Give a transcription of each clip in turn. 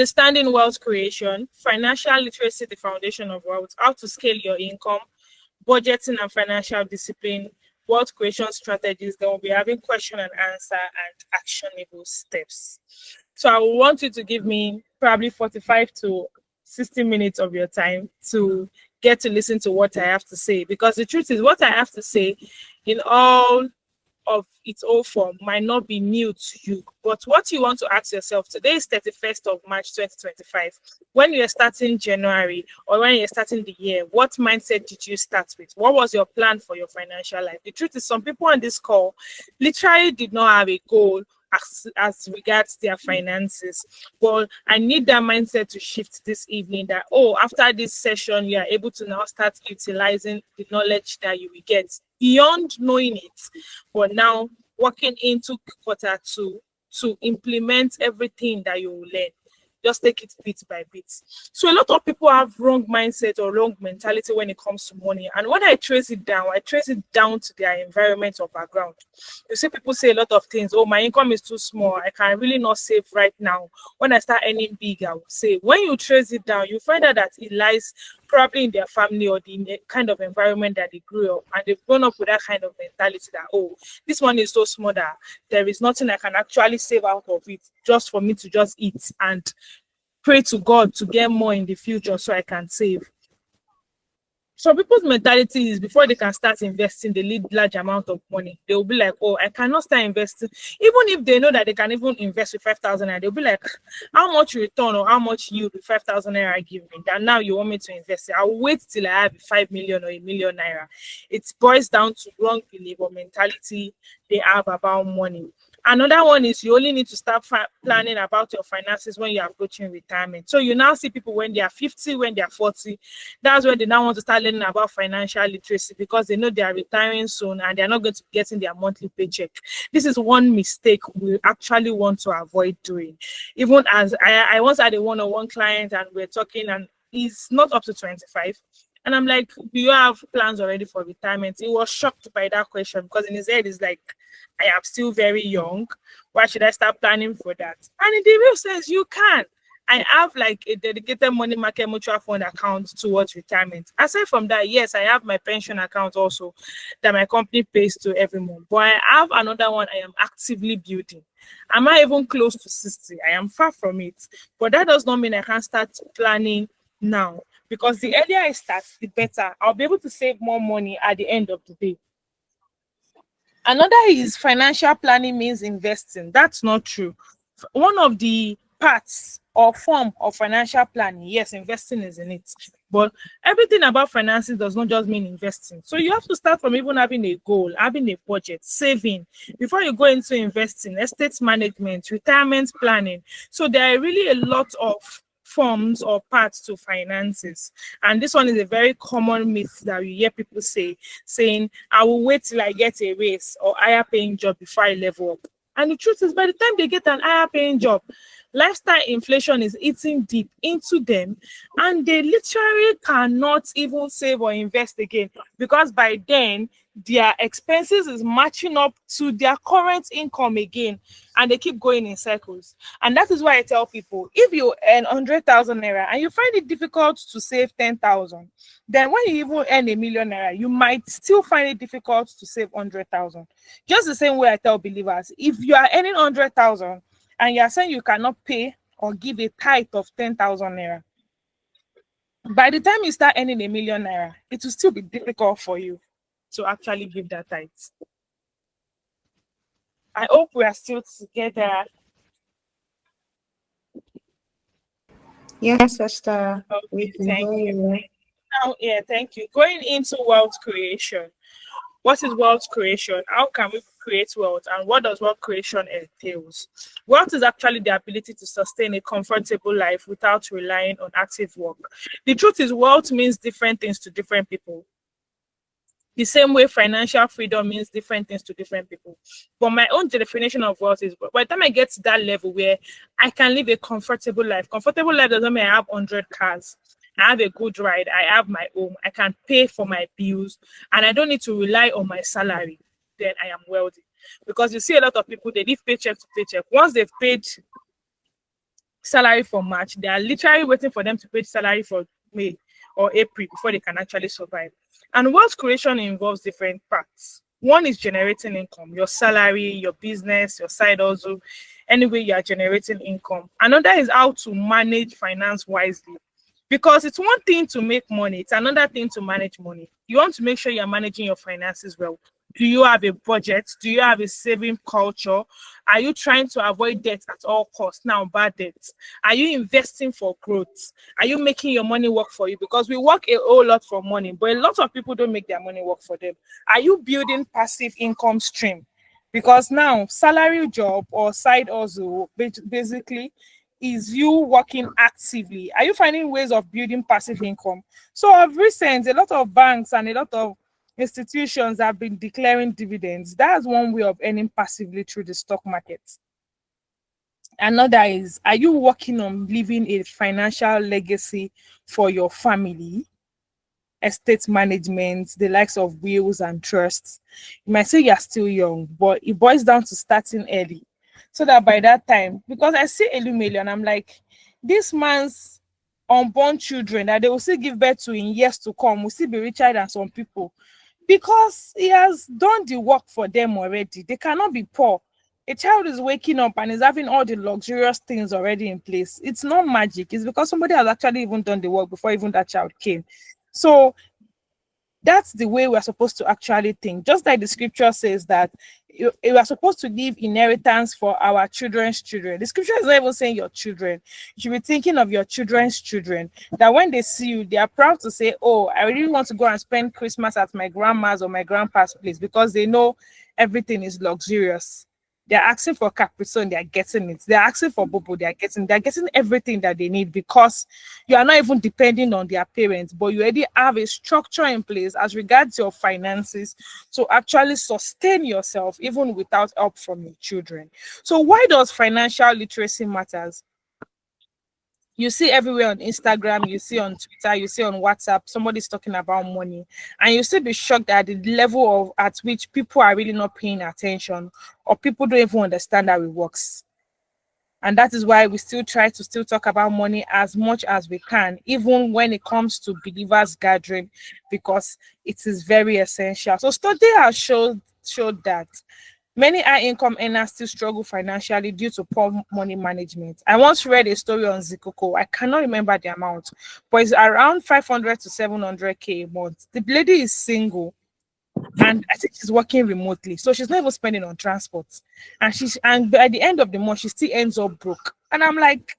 Understanding wealth creation, financial literacy, the foundation of wealth, how to scale your income, budgeting and financial discipline, wealth creation strategies. Then we'll be having question and answer and actionable steps. So I want you to give me probably 45 to 60 minutes of your time to get to listen to what I have to say. Because the truth is, what I have to say in all of its own form might not be new to you. But what you want to ask yourself, today is 31st of March 2025. When you're starting January or when you're starting the year, what mindset did you start with? What was your plan for your financial life? The truth is, some people on this call literally did not have a goal as regards their finances. But I need that mindset to shift this evening, that, oh, after this session, you are able to now start utilizing the knowledge that you will get beyond knowing it, but now working into quarter 2 to implement everything that you will learn. Just take it bit by bit. So a lot of people have wrong mindset or wrong mentality when it comes to money. And when I trace it down to their environment or background. You see people say a lot of things. Oh, my income is too small. I can really not save right now. When I start earning big, I will save. When you trace it down, you find out that it lies probably in their family or the kind of environment that they grew up. And they've grown up with that kind of mentality that, oh, this money is so small that there is nothing I can actually save out of it just for me to just eat and pray to God to get more in the future so I can save. Some people's mentality is before they can start investing, they need large amount of money. They'll be like, oh, I cannot start investing. Even if they know that they can even invest with 5,000 naira, they'll be like, how much return or how much yield with 5,000 naira give me? That now you want me to invest it. I'll wait till I have 5 million or 1 million naira. It boils down to wrong belief or mentality they have about money. Another one is you only need to start planning about your finances when you're approaching retirement. So you now see people when they are 50, when they are 40, that's when they now want to start learning about financial literacy because they know they are retiring soon and they're not going to be getting their monthly paycheck. This is one mistake we actually want to avoid doing. Even as I once had a one-on-one client and we're talking and he's not up to 25. And I'm like, do you have plans already for retirement? He was shocked by that question because in his head, he's like, I am still very young. Why should I start planning for that? And in the real sense, you can. I have like a dedicated money market mutual fund account towards retirement. Aside from that, yes, I have my pension account also that my company pays to every month. But I have another one I am actively building. Am I even close to 60? I am far from it. But that does not mean I can't start planning now. Because the earlier I start, the better. I'll be able to save more money at the end of the day. Another is financial planning means investing. That's not true. One of the parts or form of financial planning, yes, investing is in it. But everything about finances does not just mean investing. So you have to start from even having a goal, having a budget, saving before you go into investing, estate management, retirement planning. So there are really a lot of forms or parts to finances. And this one is a very common myth that we hear people saying, I will wait till I get a raise or higher paying job before I level up. And the truth is, by the time they get an higher paying job, lifestyle inflation is eating deep into them and they literally cannot even save or invest again because by then their expenses is matching up to their current income again and they keep going in circles. And that is why I tell people, if you earn 100,000 naira and you find it difficult to save 10,000, then when you even earn 1 million naira, you might still find it difficult to save 100,000. Just the same way I tell believers, if you are earning 100,000 and you are saying you cannot pay or give a tithe of 10,000 naira, by the time you start earning 1 million naira, it will still be difficult for you to actually give that tithe. I hope we are still together. Yes, Esther. Okay, thank you. Now, thank you. Going into wealth creation. What is wealth creation? How can we create wealth? And what does wealth creation entails? Wealth is actually the ability to sustain a comfortable life without relying on active work. The truth is, wealth means different things to different people. The same way financial freedom means different things to different people. But my own definition of wealth is by the time I get to that level where I can live a comfortable life. Comfortable life doesn't mean I have 100 cars. I have a good ride. I have my home. I can pay for my bills. And I don't need to rely on my salary. Then I am wealthy. Because you see a lot of people, they live paycheck to paycheck. Once they've paid salary for March, they are literally waiting for them to pay salary for May or April before they can actually survive. And wealth creation involves different parts. One is generating income, your salary, your business, your side hustle, any way you are generating income. Another is how to manage finance wisely. Because it's one thing to make money, it's another thing to manage money. You want to make sure you're managing your finances well. Do you have a budget? Do you have a saving culture? Are you trying to avoid debt at all costs? Now, bad debts. Are you investing for growth? Are you making your money work for you? Because we work a whole lot for money, but a lot of people don't make their money work for them. Are you building passive income stream? Because now, salary job or side hustle basically is you working actively. Are you finding ways of building passive income? So, of recent, a lot of banks and a lot of institutions have been declaring dividends. That's one way of earning passively through the stock market. Another is, are you working on leaving a financial legacy for your family? Estate management, the likes of wills and trusts. You might say you're still young, but it boils down to starting early. So that by that time, because I see Elumeli and I'm like, this man's unborn children that they will still give birth to in years to come will still be richer than some people because he has done the work for them already. They cannot be poor. A child is waking up and is having all the luxurious things already in place. It's not magic. It's because somebody has actually even done the work before even that child came. So that's the way we're supposed to actually think. Just like the scripture says that you are supposed to leave inheritance for our children's children. The scripture is not even saying your children. You should be thinking of your children's children. That when they see you, they are proud to say, oh, I really want to go and spend Christmas at my grandma's or my grandpa's place because they know everything is luxurious. They're asking for Capri Sun, they're getting it. They're asking for Bobo, they're getting everything that they need because you are not even depending on their parents, but you already have a structure in place as regards your finances to actually sustain yourself even without help from your children. So why does financial literacy matters? You see everywhere on Instagram, you see on Twitter, you see on WhatsApp, somebody's talking about money, and you still be shocked at the level of at which people are really not paying attention, or people don't even understand how it works. And that is why we still try to still talk about money as much as we can, even when it comes to believers gathering, because it is very essential. So study has showed that many high-income earners still struggle financially due to poor money management. I once read a story on Zikoko. I cannot remember the amount, but it's around 500 to 700K a month. The lady is single, and I think she's working remotely, so she's not even spending on transport. And by the end of the month, she still ends up broke. And I'm like,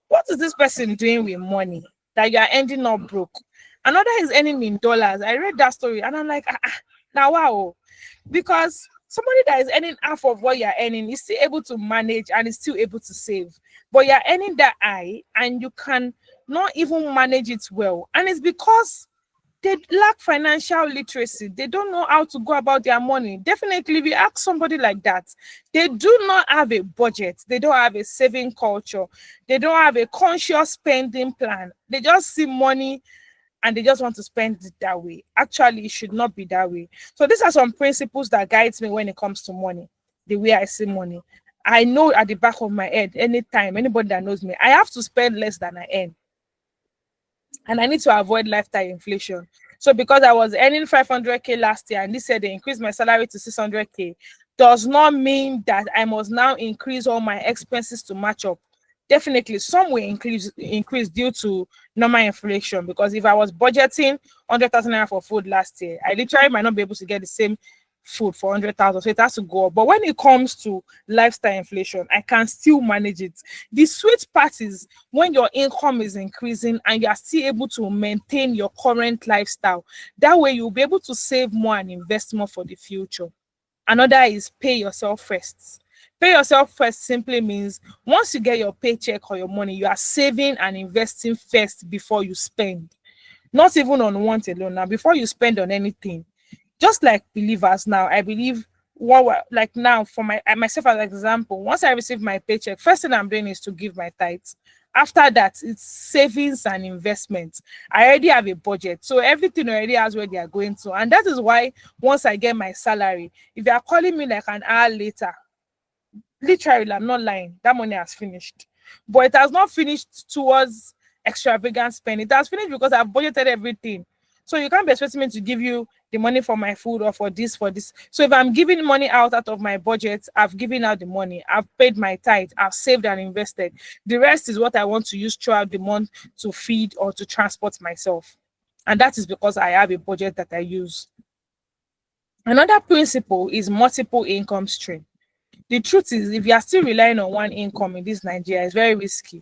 what is this person doing with money that you are ending up broke? Another is earning in dollars. I read that story, and I'm like, now wow, because somebody that is earning half of what you're earning is still able to manage and is still able to save. But you're earning that high and you can not even manage it well. And it's because they lack financial literacy. They don't know how to go about their money. Definitely, if you ask somebody like that, they do not have a budget. They don't have a saving culture. They don't have a conscious spending plan. They just see money and they just want to spend it that way. Actually, it should not be that way. So these are some principles that guides me when it comes to money, the way I see money. I know at the back of my head, anytime, anybody that knows me, I have to spend less than I earn. And I need to avoid lifetime inflation. So because I was earning 500K last year and this year they increased my salary to 600K, does not mean that I must now increase all my expenses to match up. Definitely, some will increase due to normal inflation. Because if I was budgeting 100,000 naira for food last year, I literally might not be able to get the same food for 100,000, so it has to go up. But when it comes to lifestyle inflation, I can still manage it. The sweet part is when your income is increasing and you are still able to maintain your current lifestyle. That way you'll be able to save more and invest more for the future. Another is pay yourself first. Pay yourself first simply means once you get your paycheck or your money, you are saving and investing first before you spend. Not even on want alone. Now, before you spend on anything, just like believers now, I believe like now for myself as an example, once I receive my paycheck, first thing I'm doing is to give my tithes. After that, it's savings and investments. I already have a budget, so everything already has where they are going to. And that is why once I get my salary, if you are calling me like an hour later, literally, I'm not lying, that money has finished. but it has not finished towards extravagant spending. It has finished because I've budgeted everything. So you can't be expecting me to give you the money for my food or for this, for this. So if I'm giving money out of my budget, I've given out the money, I've paid my tithe, I've saved and invested. The rest is what I want to use throughout the month to feed or to transport myself. And that is because I have a budget that I use. Another principle is multiple income stream. The truth is, if you are still relying on one income in this Nigeria, it's very risky.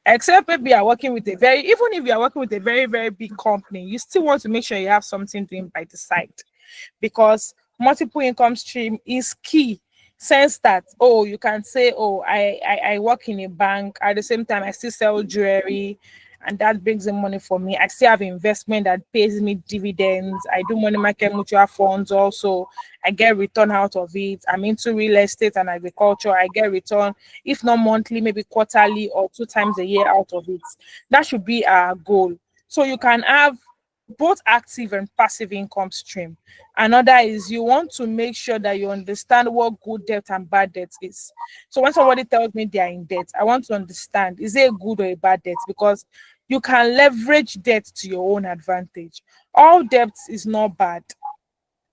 Except maybe you are working with a very, even if you are working with a very, very big company, you still want to make sure you have something doing by the side, because multiple income stream is key. Sense that, oh, you can say, oh, I work in a bank, at the same time I still sell jewelry, and that brings in money for me. I still have investment that pays me dividends. I do money market mutual funds also. I get return out of it. I'm into real estate and agriculture. I get return, if not monthly, maybe quarterly or 2 times a year out of it. That should be our goal. So you can have both active and passive income stream. Another is you want to make sure that you understand what good debt and bad debt is. So when somebody tells me they are in debt, I want to understand, is it a good or a bad debt? Because you can leverage debt to your own advantage. All debt is not bad.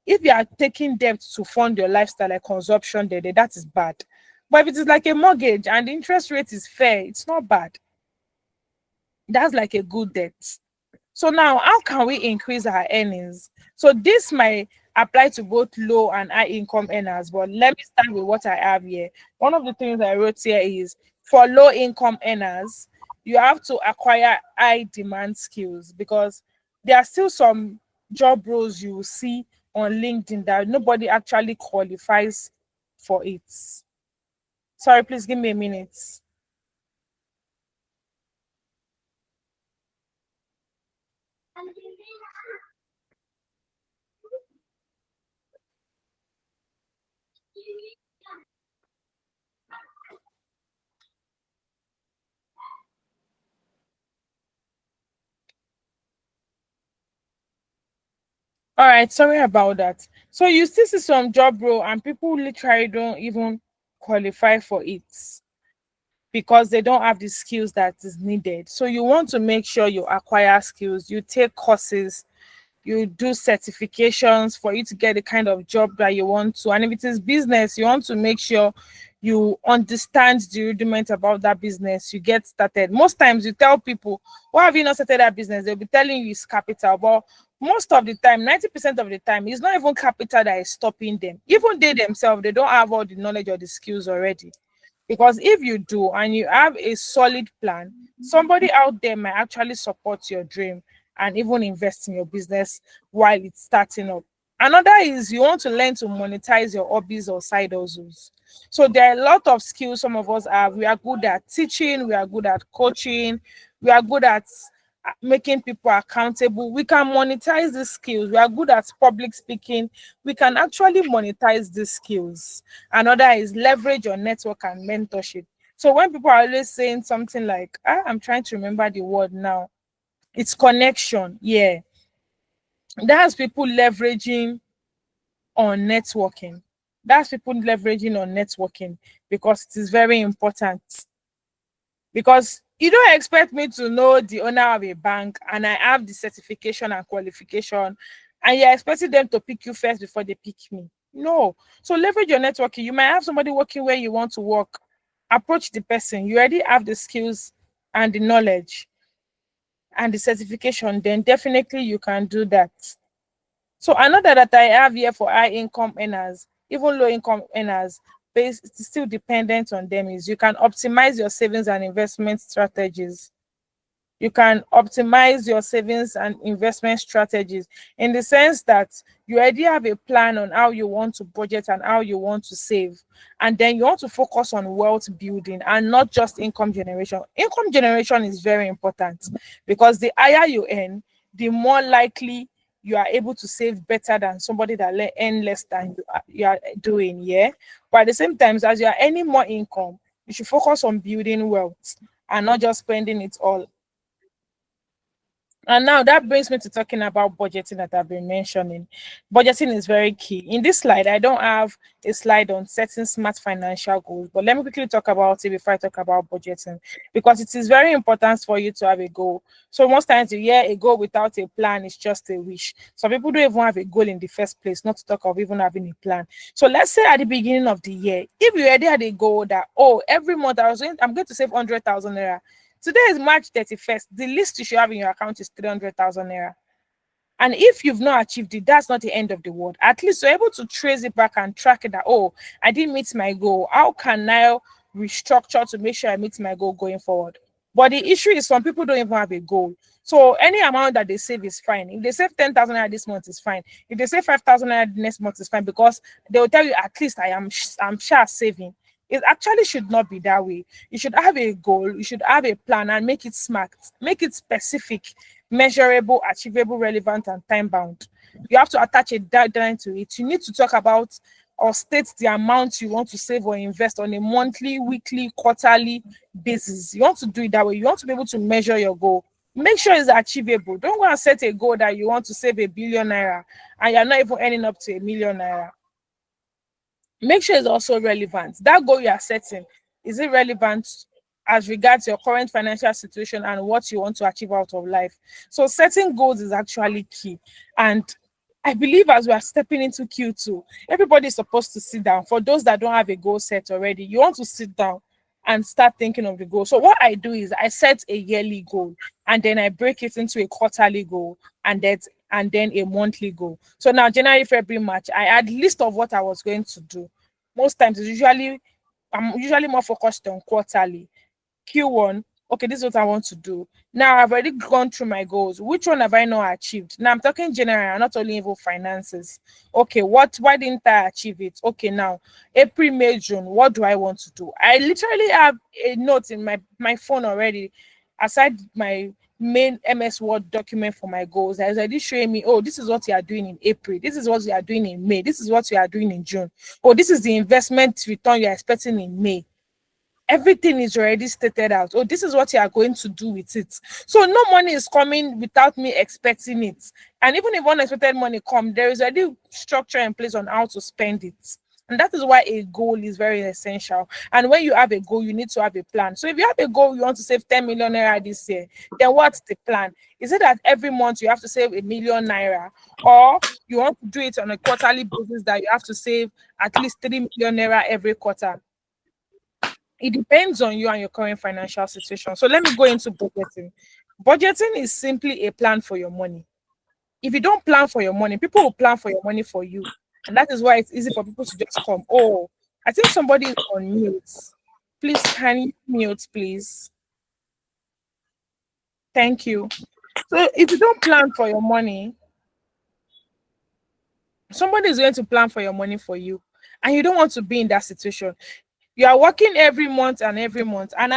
If you are taking debt to fund your lifestyle, like consumption debt, that is bad. But if it is like a mortgage and the interest rate is fair, it's not bad. That's like a good debt. So now, how can we increase our earnings? So this might apply to both low and high income earners, but let me start with what I have here. One of the things I wrote here is, for low income earners, you have to acquire high demand skills, because there are still some job roles you will see on LinkedIn that nobody actually qualifies for it. Sorry, please give me a minute. All right, sorry about that. So you still see some job role and people literally don't even qualify for it because they don't have the skills that is needed. So you want to make sure you acquire skills, you take courses, you do certifications for you to get the kind of job that you want to. And if it is business, you want to make sure you understand the rudiment about that business. You get started. Most times you tell people, why have you not started that business? They'll be telling you it's capital. But most of the time, 90% of the time, it's not even capital that is stopping them. Even they themselves, they don't have all the knowledge or the skills already. Because if you do and you have a solid plan, somebody out there might actually support your dream and even invest in your business while it's starting up. Another is you want to learn to monetize your hobbies or side hustles. So there are a lot of skills some of us have. We are good at teaching, we are good at coaching, we are good at making people accountable. We can monetize these skills. We are good at public speaking. We can actually monetize these skills. Another is leverage your network and mentorship. So when people are always saying something like, I'm trying to remember the word now, it's connection. Yeah. That's people leveraging on networking. That's people leveraging on networking because it is very important. Because you don't expect me to know the owner of a bank and I have the certification and qualification, and you're expecting them to pick you first before they pick me. No. So leverage your networking. You might have somebody working where you want to work. Approach the person. You already have the skills and the knowledge and the certification, then definitely you can do that. So another that I have here for high income earners, even low income earners, based still dependent on them, is you can optimize your savings and investment strategies. You can optimize your savings and investment strategies in the sense that you already have a plan on how you want to budget and how you want to save. And then you want to focus on wealth building and not just income generation. Income generation is very important because the higher you earn, the more likely you are able to save better than somebody that earn less than you are doing. Yeah. But at the same time, as you are earning more income, you should focus on building wealth and not just spending it all. And now that brings me to talking about budgeting that I've been mentioning. Budgeting is very key. In this slide, I don't have a slide on setting smart financial goals, but let me quickly talk about it before I talk about budgeting, because it is very important for you to have a goal. So most times you hear a goal without a plan is just a wish. Some people don't even have a goal in the first place, not to talk of even having a plan. So let's say at the beginning of the year, if you already had a goal that, oh, every month I'm going to save 100,000 naira. Today is March 31st. The least you should have in your account is 300,000 naira. And if you've not achieved it, that's not the end of the world. At least you're able to trace it back and track it that, oh, I didn't meet my goal. How can I restructure to make sure I meet my goal going forward? But the issue is some people don't even have a goal. So any amount that they save is fine. If they save 10,000 naira this month is fine. If they save 5,000 naira next month is fine, because they will tell you at least I'm sure saving. It actually should not be that way. You should have a goal, you should have a plan, and make it smart, make it specific, measurable, achievable, relevant, and time bound. You have to attach a deadline to it. You need to talk about or state the amount you want to save or invest on a monthly, weekly, quarterly basis. You want to do it that way. You want to be able to measure your goal. Make sure it's achievable. Don't go and set a goal that you want to save 1 billion naira and you're not even earning up to 1 million naira. Make sure it's also relevant. That goal you are setting, is it relevant as regards your current financial situation and what you want to achieve out of life? So setting goals is actually key. And I believe as we are stepping into Q2, everybody is supposed to sit down. For those that don't have a goal set already, you want to sit down and start thinking of the goal. So what I do is I set a yearly goal and then I break it into a quarterly goal and then a monthly goal. So now January, February, March, I had list of what I was going to do. Most times I'm usually more focused on quarterly. Q1, okay, this is what I want to do. Now I've already gone through my goals. Which one have I not achieved? Now I'm talking general, not only even finances. Okay, why didn't I achieve it? Okay, now April, May, June, what do I want to do? I literally have a note in my phone already, aside my main MS Word document for my goals. That is already showing me, oh, this is what you are doing in April, this is what you are doing in May, this is what you are doing in June. Oh, this is the investment return you're expecting in May. Everything is already stated out. Oh, this is what you are going to do with it. So no money is coming without me expecting it. And even if unexpected money come, there is already structure in place on how to spend it. And that is why a goal is very essential. And when you have a goal, you need to have a plan. So if you have a goal, you want to save 10 million naira this year, then what's the plan? Is it that every month you have to save 1 million naira? Or you want to do it on a quarterly basis that you have to save at least 3 million naira every quarter? It depends on you and your current financial situation. So let me go into budgeting. Budgeting is simply a plan for your money. If you don't plan for your money, people will plan for your money for you. And that is why it's easy for people to just come. Oh, I think somebody is on mute. Please, can you mute, please? Thank you. So if you don't plan for your money, somebody is going to plan for your money for you. And you don't want to be in that situation. You are working every month, and at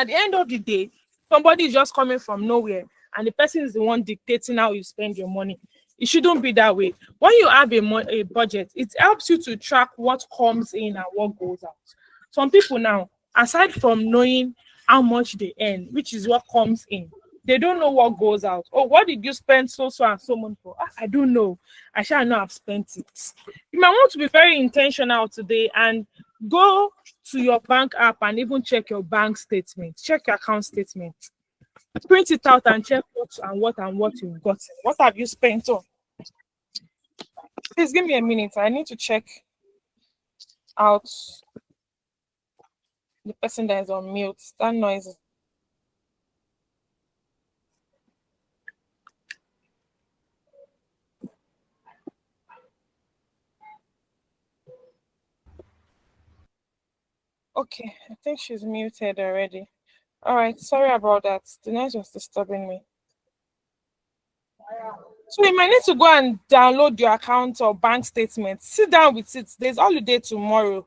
the end of the day, somebody is just coming from nowhere, and the person is the one dictating how you spend your money. It shouldn't be that way. When you have a budget, it helps you to track what comes in and what goes out. Some people now, aside from knowing how much they earn, which is what comes in, they don't know what goes out. Oh, what did you spend so and so much for? I don't know. I shall not have spent it. You might want to be very intentional today and go to your bank app and even check your bank statement, check your account statement, print it out and check what you've gotten. What have you spent on? Please give me a minute. I need to check out the person that is on mute. That noise is okay. I think she's muted already. All right, sorry about that. The noise was disturbing me. So you might need to go and download your account or bank statement. Sit down with it. There's holiday tomorrow.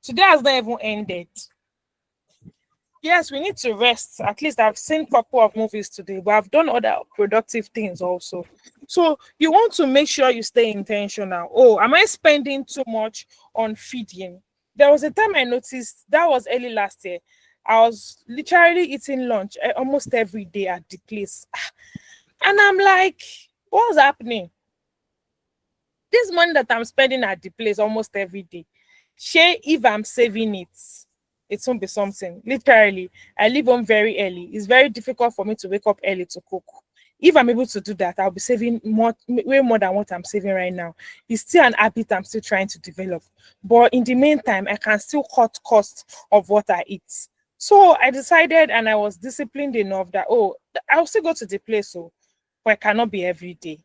Today has not even ended. Yes, we need to rest. At least I've seen a couple of movies today, but I've done other productive things also. So you want to make sure you stay intentional. Oh, am I spending too much on feeding? There was a time I noticed that was early last year. I was literally eating lunch almost every day at the place. And I'm like, what's happening? This money that I'm spending at the place almost every day, shey, if I'm saving it, it won't be something. Literally, I leave home very early. It's very difficult for me to wake up early to cook. If I'm able to do that, I'll be saving more, way more than what I'm saving right now. It's still an habit I'm still trying to develop. But in the meantime, I can still cut cost of what I eat. So I decided, and I was disciplined enough that, oh, I'll still go to the place, so, but I cannot be every day.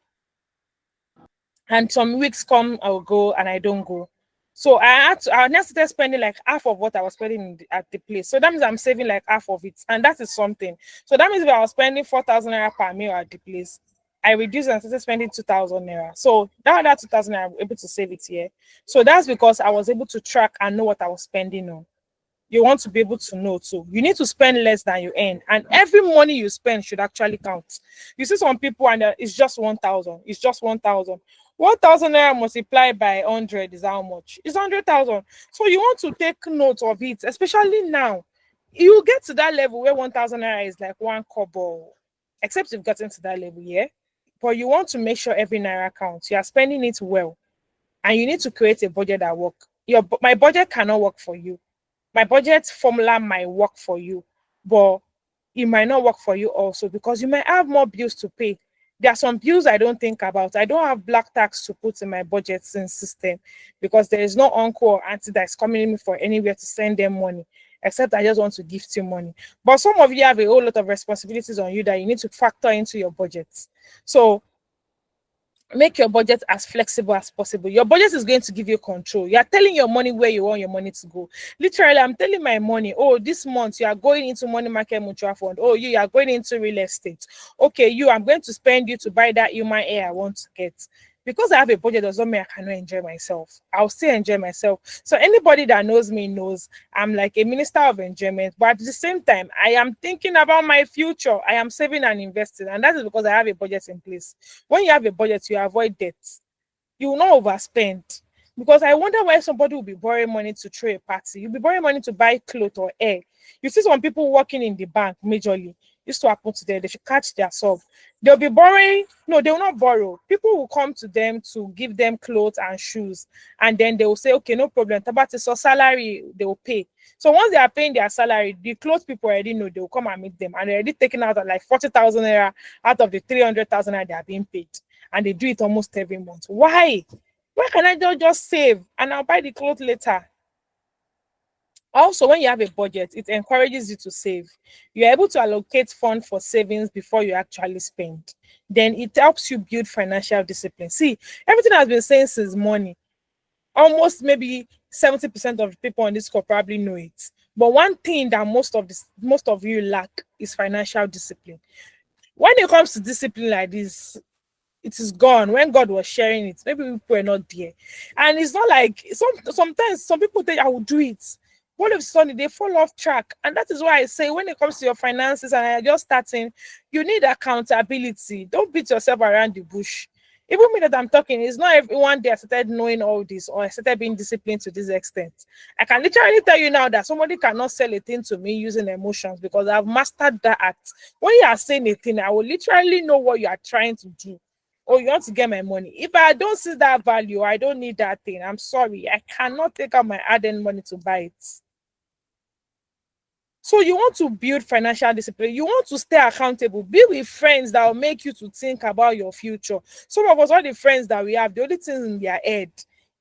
And some weeks come, I'll go and I don't go. So I now started spending like half of what I was spending at the place. So that means I'm saving like half of it. And that is something. So that means if I was spending 4,000 naira per meal at the place, I reduced and started spending 2,000 naira. So that 2,000 naira, I was able to save it here. So that's because I was able to track and know what I was spending on. You want to be able to know too. You need to spend less than you earn, and every money you spend should actually count. You see some people and it's just 1,000. It's just 1,000. 1,000 naira multiplied by 100 is how much? It's 100,000. So you want to take note of it, especially now. You get to that level where 1,000 naira is like one kobo, except you've gotten to that level, yeah. But you want to make sure every naira counts. You are spending it well, and you need to create a budget that work. My budget cannot work for you. My budget formula might work for you, but it might not work for you also because you might have more bills to pay. There are some bills I don't think about. I don't have black tax to put in my budgeting system because there is no uncle or auntie that is coming in me for anywhere to send them money, except I just want to gift you money. But some of you have a whole lot of responsibilities on you that you need to factor into your budget. So make your budget as flexible as possible. Your budget is going to give you control. You are telling your money where you want your money to go. Literally, I'm telling my money, oh, this month you are going into money market mutual fund. Oh, you are going into real estate. Okay, I'm going to spend you to buy that human hair I want to get. Because I have a budget doesn't mean I cannot enjoy myself. I'll still enjoy myself. So anybody that knows me knows I'm like a minister of enjoyment. But at the same time, I am thinking about my future. I am saving and investing. And that is because I have a budget in place. When you have a budget, you avoid debt. You will not overspend. Because I wonder why somebody will be borrowing money to throw a party. You'll be borrowing money to buy clothes or air. You see some people working in the bank majorly. Used to happen to them. They should catch their self. They'll be borrowing. No, they will not borrow. People will come to them to give them clothes and shoes. And then they will say, okay, no problem. Tabati, so salary, they will pay. So once they are paying their salary, the clothes people already know they will come and meet them. And they're already taking out like 40,000 naira out of the 300,000 naira they are being paid. And they do it almost every month. Why? Why can I just save and I'll buy the clothes later? Also, when you have a budget, it encourages you to save. You're able to allocate funds for savings before you actually spend. Then it helps you build financial discipline. See, everything I've been saying since morning, almost maybe 70% of people on this call probably know it. But one thing that most of you lack is financial discipline. When it comes to discipline like this, it is gone. When God was sharing it, maybe people were not there. And it's not like sometimes some people think I will do it. All of a sudden they fall off track. And that is why I say when it comes to your finances and you're just starting, you need accountability. Don't beat yourself around the bush. Even me that I'm talking, it's not everyone there started knowing all this or I started being disciplined to this extent. I can literally tell you now that somebody cannot sell a thing to me using emotions because I've mastered that act. When you are saying a thing, I will literally know what you are trying to do. Oh, you want to get my money. If I don't see that value, I don't need that thing. I'm sorry. I cannot take out my hard-earned money to buy it. So you want to build financial discipline. You want to stay accountable. Be with friends that will make you to think about your future. Some of us, all the friends that we have, the only things in their head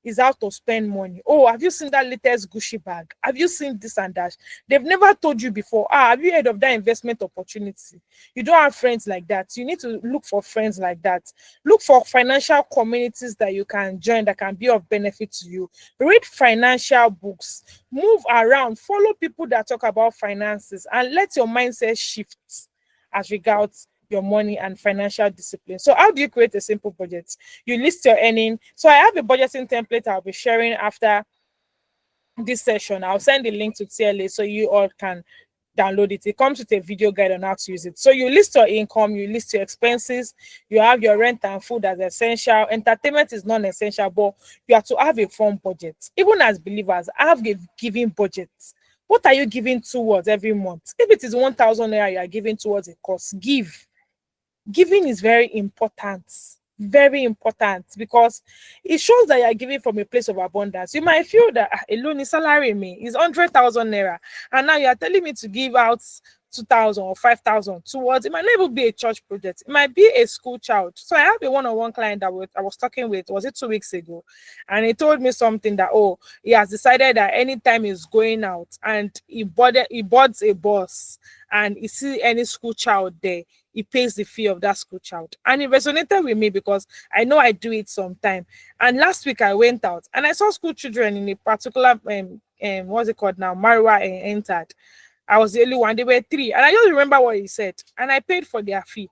is how to spend money. Oh, have you seen that latest Gucci bag? Have you seen this and that? They've never told you before. Have you heard of that investment opportunity? You don't have friends like that. You need to look for friends like that. Look for financial communities that you can join that can be of benefit to you. Read financial books. Move around. Follow people that talk about finances and let your mindset shift as regards your money and financial discipline. So how do you create a simple budget? You list your earning. So I have a budgeting template I'll be sharing after this session. I'll send the link to TLA so you all can download it. It comes with a video guide on how to use it. So you list your income, you list your expenses, you have your rent and food as essential. Entertainment is non-essential, but you have to have a firm budget. Even as believers, have a giving budget. What are you giving towards every month? If it is 1,000 naira you are giving towards a course, give. Giving is very important, because it shows that you are giving from a place of abundance. You might feel that alone is salary me is 100,000 naira, and now you are telling me to give out 2,000 or 5,000 towards, it might not even be a church project, it might be a school child. So I have a one-on-one client that I was talking with, was it 2 weeks ago, and he told me something that, oh, he has decided that anytime he's going out and he boards a bus and he see any school child there, he pays the fee of that school child. And it resonated with me because I know I do it sometime. And last week I went out and I saw school children in a particular what's it called now, Marwa, entered. I was the only one. They were three, and I just remember what he said, and I paid for their fee.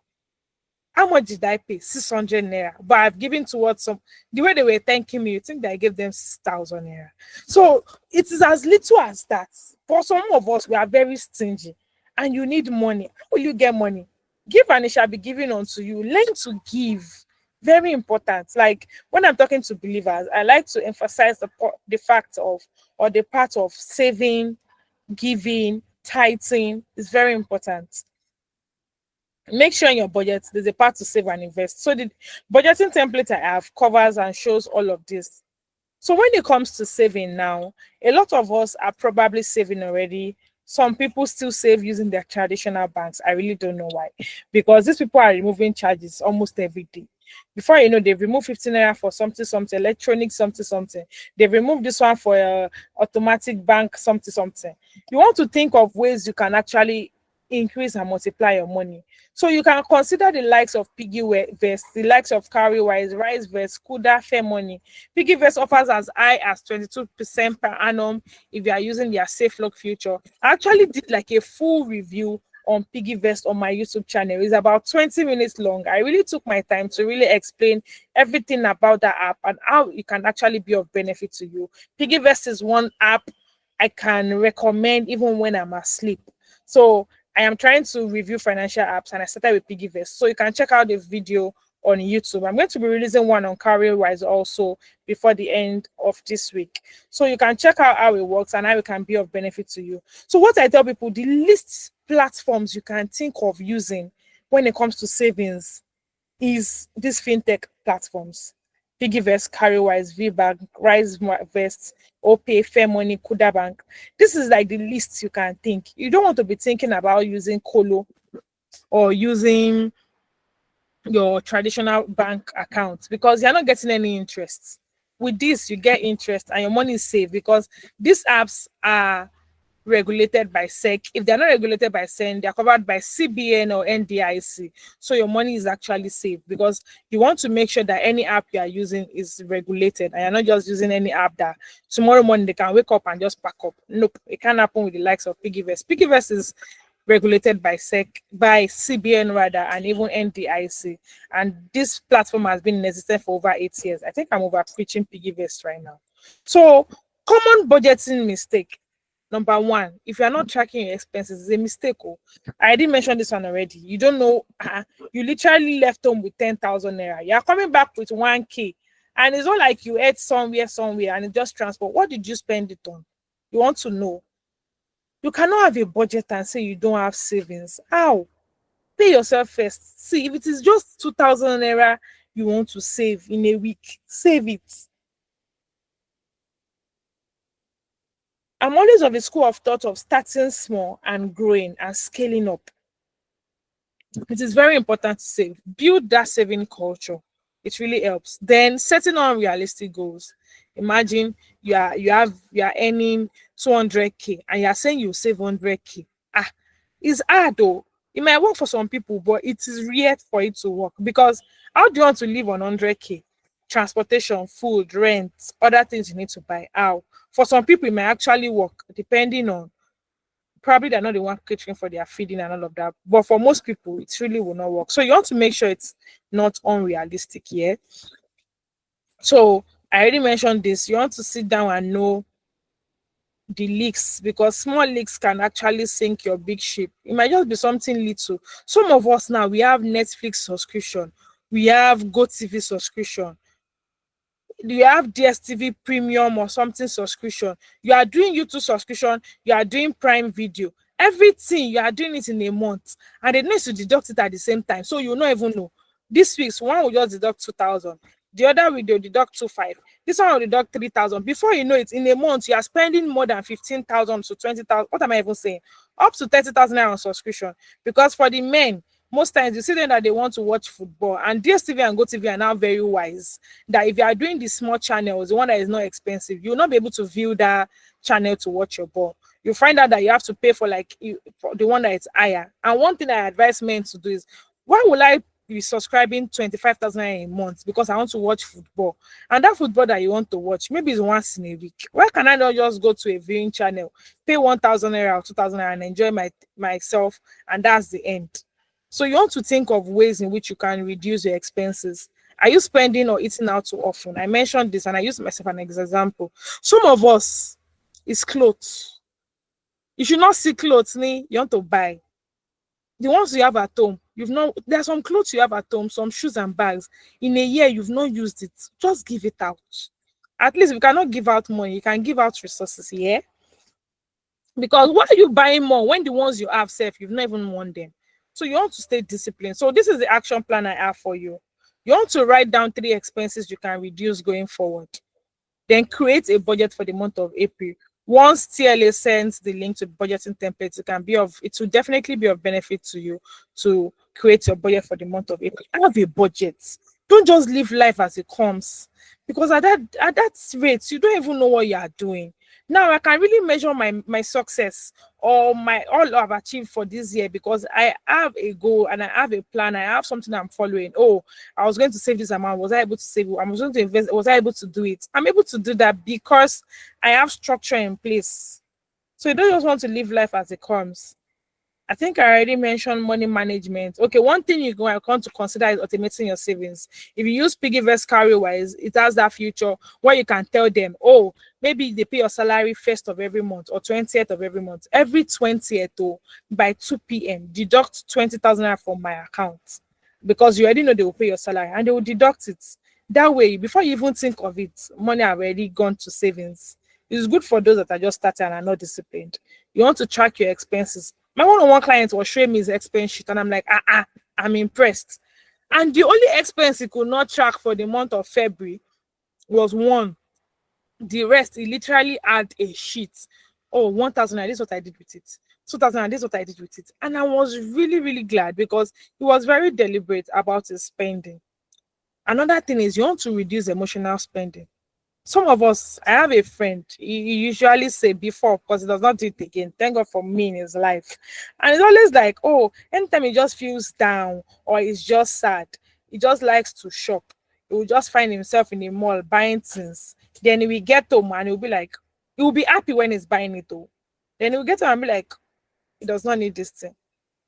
How much did I pay? 600 naira. But I've given towards some. The way they were thanking me, you think that I gave them 6,000 naira. So it is as little as that. For some of us, we are very stingy, and you need money. How will you get money? Give and it shall be given unto you. Learn to give. Very important. Like when I'm talking to believers, I like to emphasize the fact of, or the part of saving, giving, tithing is very important. Make sure in your budget there's a part to save and invest. So the budgeting template I have covers and shows all of this. So when it comes to saving now, a lot of us are probably saving already. Some people still save using their traditional banks. I really don't know why, because these people are removing charges almost every day. Before you know, they've removed 15 naira for something, something, electronic, something, something. They've removed this one for automatic bank, something, something. You want to think of ways you can actually increase and multiply your money. So you can consider the likes of PiggyVest, the likes of Carrywise, RiseVest, Kuda, Fairmoney. PiggyVest offers as high as 22% per annum if you are using their Safe Lock feature. I actually did like a full review on PiggyVest on my YouTube channel. It's about 20 minutes long. I really took my time to really explain everything about that app and how it can actually be of benefit to you. PiggyVest is one app I can recommend even when I'm asleep. So I am trying to review financial apps and I started with PiggyVest. So you can check out the video on YouTube. I'm going to be releasing one on Carrywise also before the end of this week. So you can check out how it works and how it can be of benefit to you. So what I tell people, the least platforms you can think of using when it comes to savings is these fintech platforms. PiggyVest, Carrywise, VBank, RiseVest, OPay, Fairmoney, Kuda Bank. This is like the least you can think. You don't want to be thinking about using Colo or using your traditional bank account because you're not getting any interest. With this, you get interest and your money is safe because these apps are regulated by SEC. If they're not regulated by SEC, they're covered by CBN or NDIC. So your money is actually safe because you want to make sure that any app you are using is regulated and you're not just using any app that tomorrow morning they can wake up and just pack up. Nope, it can't happen with the likes of PiggyVest. PiggyVest is regulated by SEC, by CBN rather, and even NDIC. And this platform has been in existence for over 8 years. I think I'm over preaching PiggyVest right now. So common budgeting mistake. Number one, if you are not tracking your expenses, it's a mistake. Oh, I didn't mention this one already. You don't know, you literally left home with 10,000 naira. You are coming back with 1K, and it's not like you ate somewhere, and it's just transport. What did you spend it on? You want to know. You cannot have a budget and say you don't have savings. How? Pay yourself first. See, if it is just 2,000 naira you want to save in a week, save it. I'm always of the school of thought of starting small and growing and scaling up. It is very important to save. Build that saving culture. It really helps. Then setting unrealistic goals. Imagine you are earning 200K and you are saying you save 100K. It's hard though. It might work for some people, but it is rare for it to work because how do you want to live on 100K? Transportation, food, rent, other things you need to buy. How? For some people, it may actually work depending on probably they're not the one catering for their feeding and all of that. But for most people, it really will not work. So you want to make sure it's not unrealistic here. So I already mentioned this. You want to sit down and know the leaks because small leaks can actually sink your big ship. It might just be something little. Some of us now, we have Netflix subscription. We have GoTV subscription. You have DSTV premium or something subscription. You are doing YouTube subscription. You are doing Prime Video. Everything you are doing it in a month, and they need to deduct it at the same time. So you'll not even know. This week's one will just deduct 2,000. The other week they'll deduct 2,500. This one will deduct 3,000. Before you know it, in a month, you are spending more than 15,000 to 20,000. What am I even saying? Up to 30,000 on subscription. Because for the men, most times you see them that they want to watch football, and DSTV and GoTV are now very wise that if you are doing the small channels, the one that is not expensive, you'll not be able to view that channel to watch your ball. You find out that you have to pay for for the one that is higher. And one thing I advise men to do is, why will I be subscribing 25,000 a month because I want to watch football? And that football that you want to watch, maybe it's once in a week. Why can I not just go to a viewing channel, pay 1,000 naira or 2,000 naira and enjoy myself, and that's the end? So you want to think of ways in which you can reduce your expenses. Are you spending or eating out too often? I mentioned this and I use myself as an example. Some of us is clothes. You should not see clothes you want to buy. The ones you have at home, there are some clothes you have at home, some shoes and bags. In a year, you've not used it. Just give it out. At least if you cannot give out money, you can give out resources, yeah? Because why are you buying more when the ones you have safe, you've not even worn them? So you want to stay disciplined. So this is the action plan I have for you. You want to write down 3 expenses you can reduce going forward. Then create a budget for the month of April. Once TLA sends the link to budgeting templates, it will definitely be of benefit to you to create your budget for the month of April. Have a budget. Don't just live life as it comes, because at that rate, you don't even know what you are doing. Now I can really measure my success or all I've achieved for this year because I have a goal and I have a plan. I have something I'm following. Oh, I was going to save this amount. Was I able to save it? I was going to invest. Was I able to do it? I'm able to do that because I have structure in place. So you don't just want to live life as it comes. I think I already mentioned money management. Okay, one thing you're going to consider is automating your savings. If you use Piggyvest Carrywise, it has that feature where you can tell them, oh, maybe they pay your salary 1st of every month or 20th of every month. Every 20th by 2 p.m., deduct 20,000 naira from my account, because you already know they will pay your salary and they will deduct it. That way, before you even think of it, money already gone to savings. It's good for those that are just starting and are not disciplined. You want to track your expenses. My one-on-one client was showing me his expense sheet, and I'm like, I'm impressed. And the only expense he could not track for the month of February was one. The rest, he literally had a sheet. Oh, 1,000, this is what I did with it. 2,000, this is what I did with it. And I was really, really glad because he was very deliberate about his spending. Another thing is you want to reduce emotional spending. Some of us, I have a friend, he usually say before, because he does not do it again, thank God for me in his life. And it's always like, oh, anytime he just feels down or he's just sad, he just likes to shop. He will just find himself in the mall buying things. Then he will get home and he'll be like, he will be happy when he's buying it though. Then he'll get home and be like, he does not need this thing.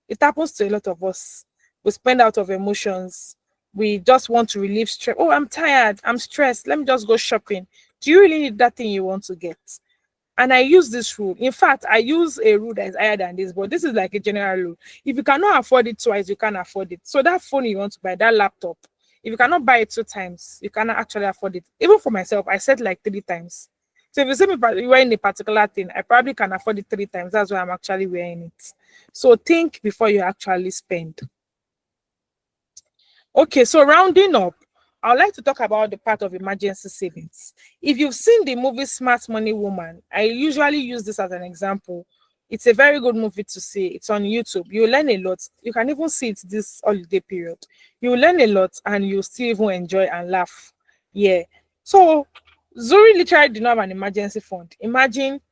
It happens to a lot of us. We spend out of emotions. We just want to relieve stress. Oh, I'm tired. I'm stressed. Let me just go shopping. Do you really need that thing you want to get? And I use this rule. In fact, I use a rule that is higher than this, but this is like a general rule. If you cannot afford it twice, you can't afford it. So that phone you want to buy, that laptop, if you cannot buy it 2 times, you cannot actually afford it. Even for myself, I said like 3 times. So if you see me wearing a particular thing, I probably can afford it 3 times. That's why I'm actually wearing it. So think before you actually spend. Okay, so rounding up, I would like to talk about the part of emergency savings. If you've seen the movie Smart Money Woman, I usually use this as an example. It's a very good movie to see. It's on YouTube. You learn a lot. You can even see it this holiday period. You learn a lot and you still even enjoy and laugh. Yeah. So Zuri literally did not have an emergency fund. Imagine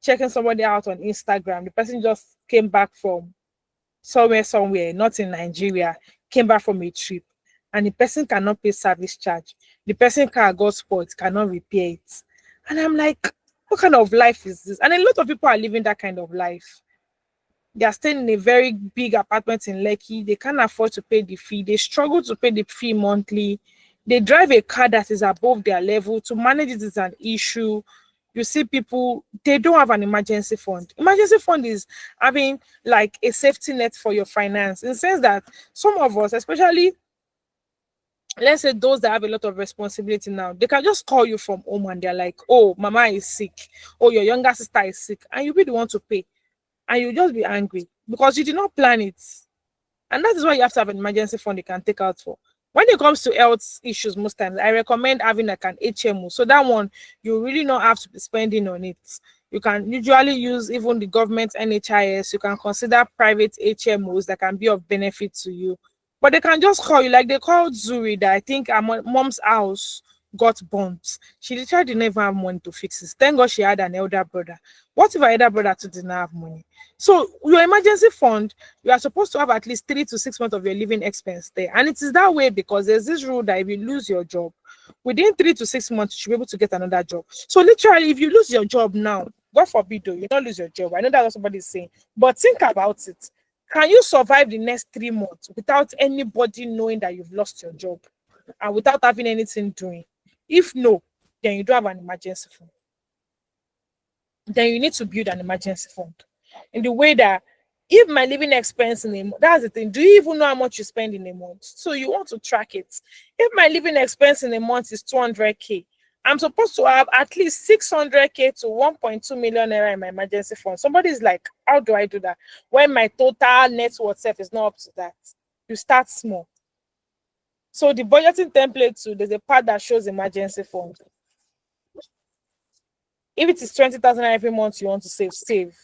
checking somebody out on Instagram. The person just came back from somewhere, not in Nigeria, came back from a trip, and the person cannot pay service charge. The person car got spoiled, cannot repair it. And I'm like, what kind of life is this? And a lot of people are living that kind of life. They are staying in a very big apartment in Lekki. They can't afford to pay the fee. They struggle to pay the fee monthly. They drive a car that is above their level. To manage it is an issue. You see people, they don't have an emergency fund. Emergency fund is having like a safety net for your finance, in the sense that some of us, especially let's say those that have a lot of responsibility now, they can just call you from home and they're like, oh, mama is sick, or your younger sister is sick, and you'll be the one to pay. and you just be angry because you did not plan it. And that is why you have to have an emergency fund you can take out for. When it comes to health issues, most times I recommend having like an HMO. So that one, you really not have to be spending on it. You can usually use even the government NHIS. You can consider private HMOs that can be of benefit to you. But they can just call you, like they called Zuri that I think her mom's house got burnt. She literally didn't even have money to fix it. Thank God she had an elder brother. What if her elder brother too didn't have money? So your emergency fund, you are supposed to have at least 3 to 6 months of your living expense there. And it is that way because there's this rule that if you lose your job, within 3 to 6 months, you should be able to get another job. So literally, if you lose your job now, God forbid, though, you don't lose your job. I know that's what somebody's saying. But think about it. Can you survive the next 3 months without anybody knowing that you've lost your job and without having anything doing? If no, then you don't have an emergency fund. Then you need to build an emergency fund in the way that if my living expense in a month, that's the thing. Do you even know how much you spend in a month? So you want to track it. If my living expense in a month is 200K, I'm supposed to have at least 600K to 1.2 million naira in my emergency fund. Somebody's like, how do I do that? When my total net worth self is not up to that. You start small. So the budgeting template too, there's a part that shows emergency fund. If it is 20,000 every month you want to save, save.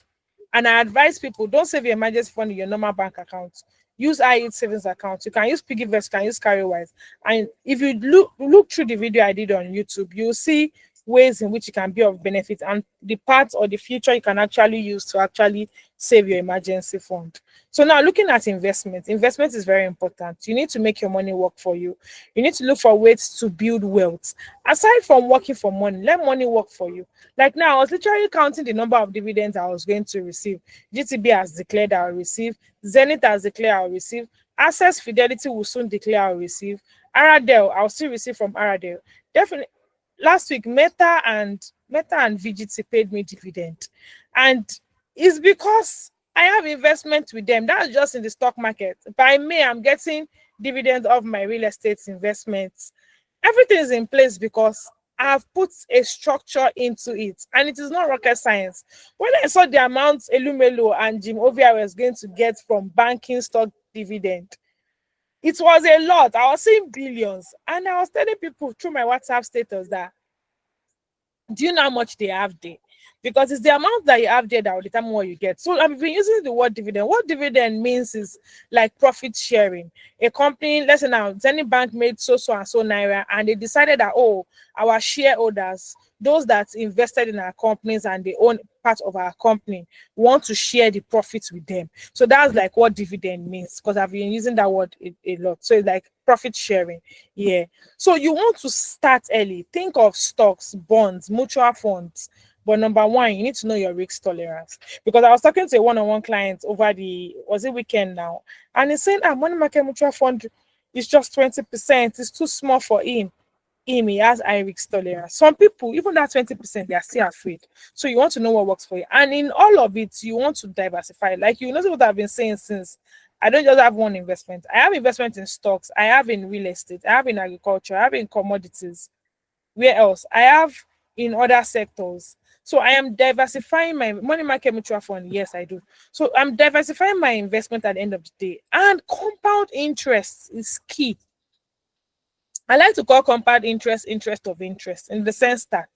And I advise people, don't save your emergency fund in your normal bank account. Use high-yield savings account. You can use PiggyVest, you can use Carrywise. And if you look through the video I did on YouTube, you'll see ways in which it can be of benefit and the parts or the future you can actually use to actually save your emergency fund. So now looking at investment is very important. You need to make your money work for you. You need to look for ways to build wealth. Aside from working for money, let money work for you. Like now, I was literally counting the number of dividends I was going to receive. GTB has declared I will receive. Zenith has declared I will receive. Access Fidelity will soon declare I will receive. Aradel, I'll still receive from Aradel. Definitely. Last week, Meta and VGT paid me dividend. And it's because I have investment with them. That's just in the stock market. By May, I'm getting dividends of my real estate investments. Everything is in place because I have put a structure into it. And it is not rocket science. When I saw the amount Elumelu and Jim Ovia was going to get from banking stock dividend, it was a lot. I was seeing billions. And I was telling people through my WhatsApp status that, do you know how much they have there? Because it's the amount that you have there that will determine what you get. So I've been using the word dividend. What dividend means is like profit sharing. A company, let's say now, Zenith Bank made so and so naira, and they decided that, oh, our shareholders, those that invested in our companies and they own part of our company, want to share the profits with them. So that's like what dividend means, because I've been using that word a lot. So it's like profit sharing. Yeah. So you want to start early. Think of stocks, bonds, mutual funds. But number one, you need to know your risk tolerance. Because I was talking to a one-on-one client over was it weekend now? And he's saying, money market mutual fund is just 20%. It's too small for him. He has high risk tolerance. Some people, even that 20%, they are still afraid. So you want to know what works for you. And in all of it, you want to diversify. Like you know what I've been saying since. I don't just have one investment. I have investment in stocks. I have in real estate. I have in agriculture. I have in commodities. Where else? I have in other sectors. So I am diversifying my money market mutual fund. Yes, I do. So I'm diversifying my investment at the end of the day. And compound interest is key. I like to call compound interest of interest in the sense that,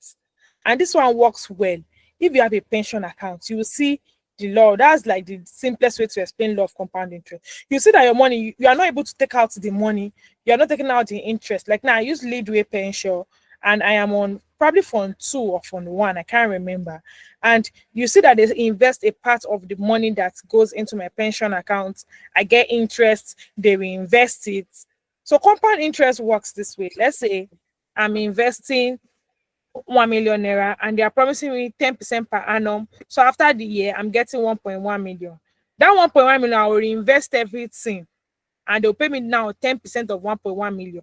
and this one works well. If you have a pension account, you will see the law. That's like the simplest way to explain law of compound interest. You see that your money, you are not able to take out the money. You are not taking out the interest. Like now, I use Leadway Pension, and I am on probably fund 2 or fund 1. I can't remember. And you see that they invest a part of the money that goes into my pension account. I get interest. They reinvest it. So compound interest works this way. Let's say I'm investing 1 million naira and they are promising me 10% per annum. So after the year, I'm getting 1.1 million. That 1.1 million, I will reinvest everything and they'll pay me now 10% of 1.1 million.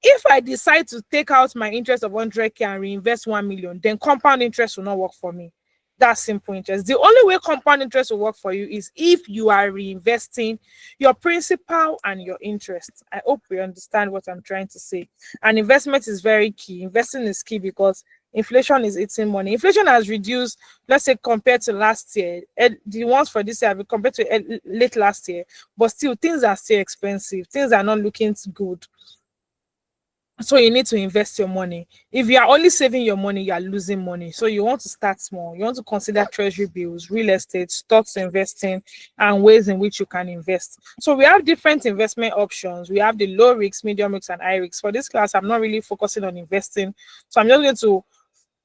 If I decide to take out my interest of 100K and reinvest 1 million, then compound interest will not work for me. That's simple interest. The only way compound interest will work for you is if you are reinvesting your principal and your interest. I hope you understand what I'm trying to say. And investment is very key. Investing is key because Inflation is eating money. Inflation has reduced, let's say, compared to last year. The ones for this year have been compared to late last year, but still, things are still expensive. Things are not looking good. So you need to invest your money. If you are only saving your money, you are losing money. So you want to start small. You want to consider treasury bills, real estate, stocks investing, and ways in which you can invest. So we have different investment options. We have the low risk, medium risk, and high risk. For this class, I'm not really focusing on investing. So I'm just going to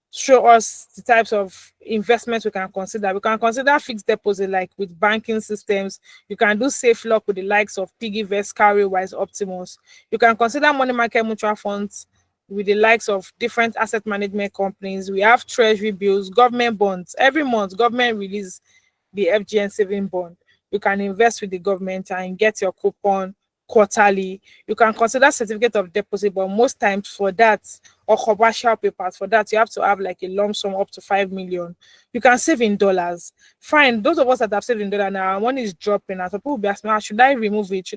show us the types of investments we can consider. We can consider fixed deposit like with banking systems. You can do safe lock with the likes of PiggyVest, Cowrywise, Optimus. You can consider money market mutual funds with the likes of different asset management companies. We have treasury bills, government bonds. Every month, government release the FGN saving bond. You can invest with the government and get your coupon quarterly. You can consider certificate of deposit, but most times for that, or commercial papers, for that you have to have like a lump sum up to 5 million. You can save in dollars. Fine, those of us that have saved in dollars now, our money is dropping, and some people will be asking, should I remove it?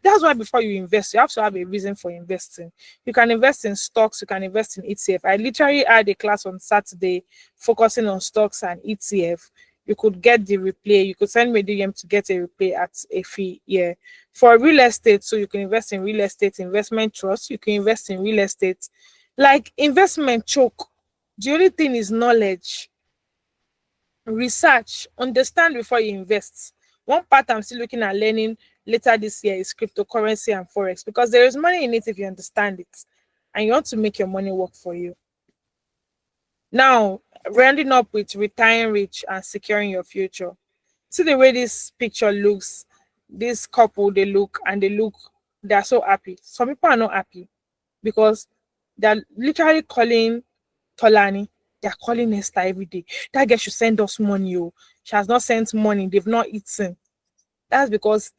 That's why before you invest, you have to have a reason for investing. You can invest in stocks, you can invest in ETF. I literally had a class on Saturday focusing on stocks and ETF. You could get the replay. You could send me a DM to get a replay at a fee. Yeah. For real estate, so you can invest in real estate, investment trust. You can invest in real estate. Like investment choke. The only thing is knowledge, research, understand before you invest. One part I'm still looking at learning later this year is cryptocurrency and forex, because there is money in it if you understand it and you want to make your money work for you. Now, rounding up with retiring rich and securing your future. See the way this picture looks. This couple, they're so happy. Some people are not happy because they're literally calling Tolani. They're calling Esther every day. That girl should send us money. Oh. She has not sent money. They've not eaten. That's because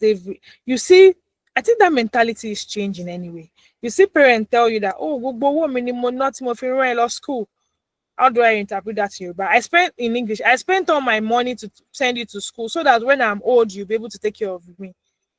you see, I think that mentality is changing anyway. You see parents tell you that, oh, but minimum, not more for school. How do I interpret that to you? But I spent all my money to send you to school so that when I'm old, you'll be able to take care of me.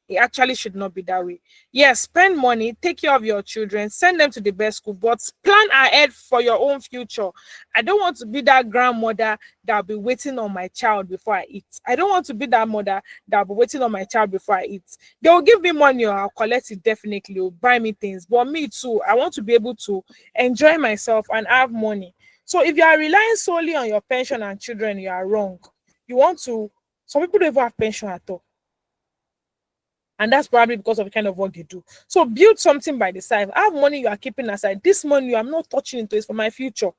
It actually should not be that way. Yes, spend money, take care of your children, send them to the best school, but plan ahead for your own future. I don't want to be that grandmother that'll be waiting on my child before I eat. I don't want to be that mother that'll be waiting on my child before I eat. They will give me money or I'll collect it definitely, or buy me things. But me too, I want to be able to enjoy myself and have money. So if you are relying solely on your pension and children, you are wrong. Some people don't even have pension at all. And that's probably because of the kind of work they do. So build something by the side. Have money you are keeping aside. This money I'm not touching into, is for my future.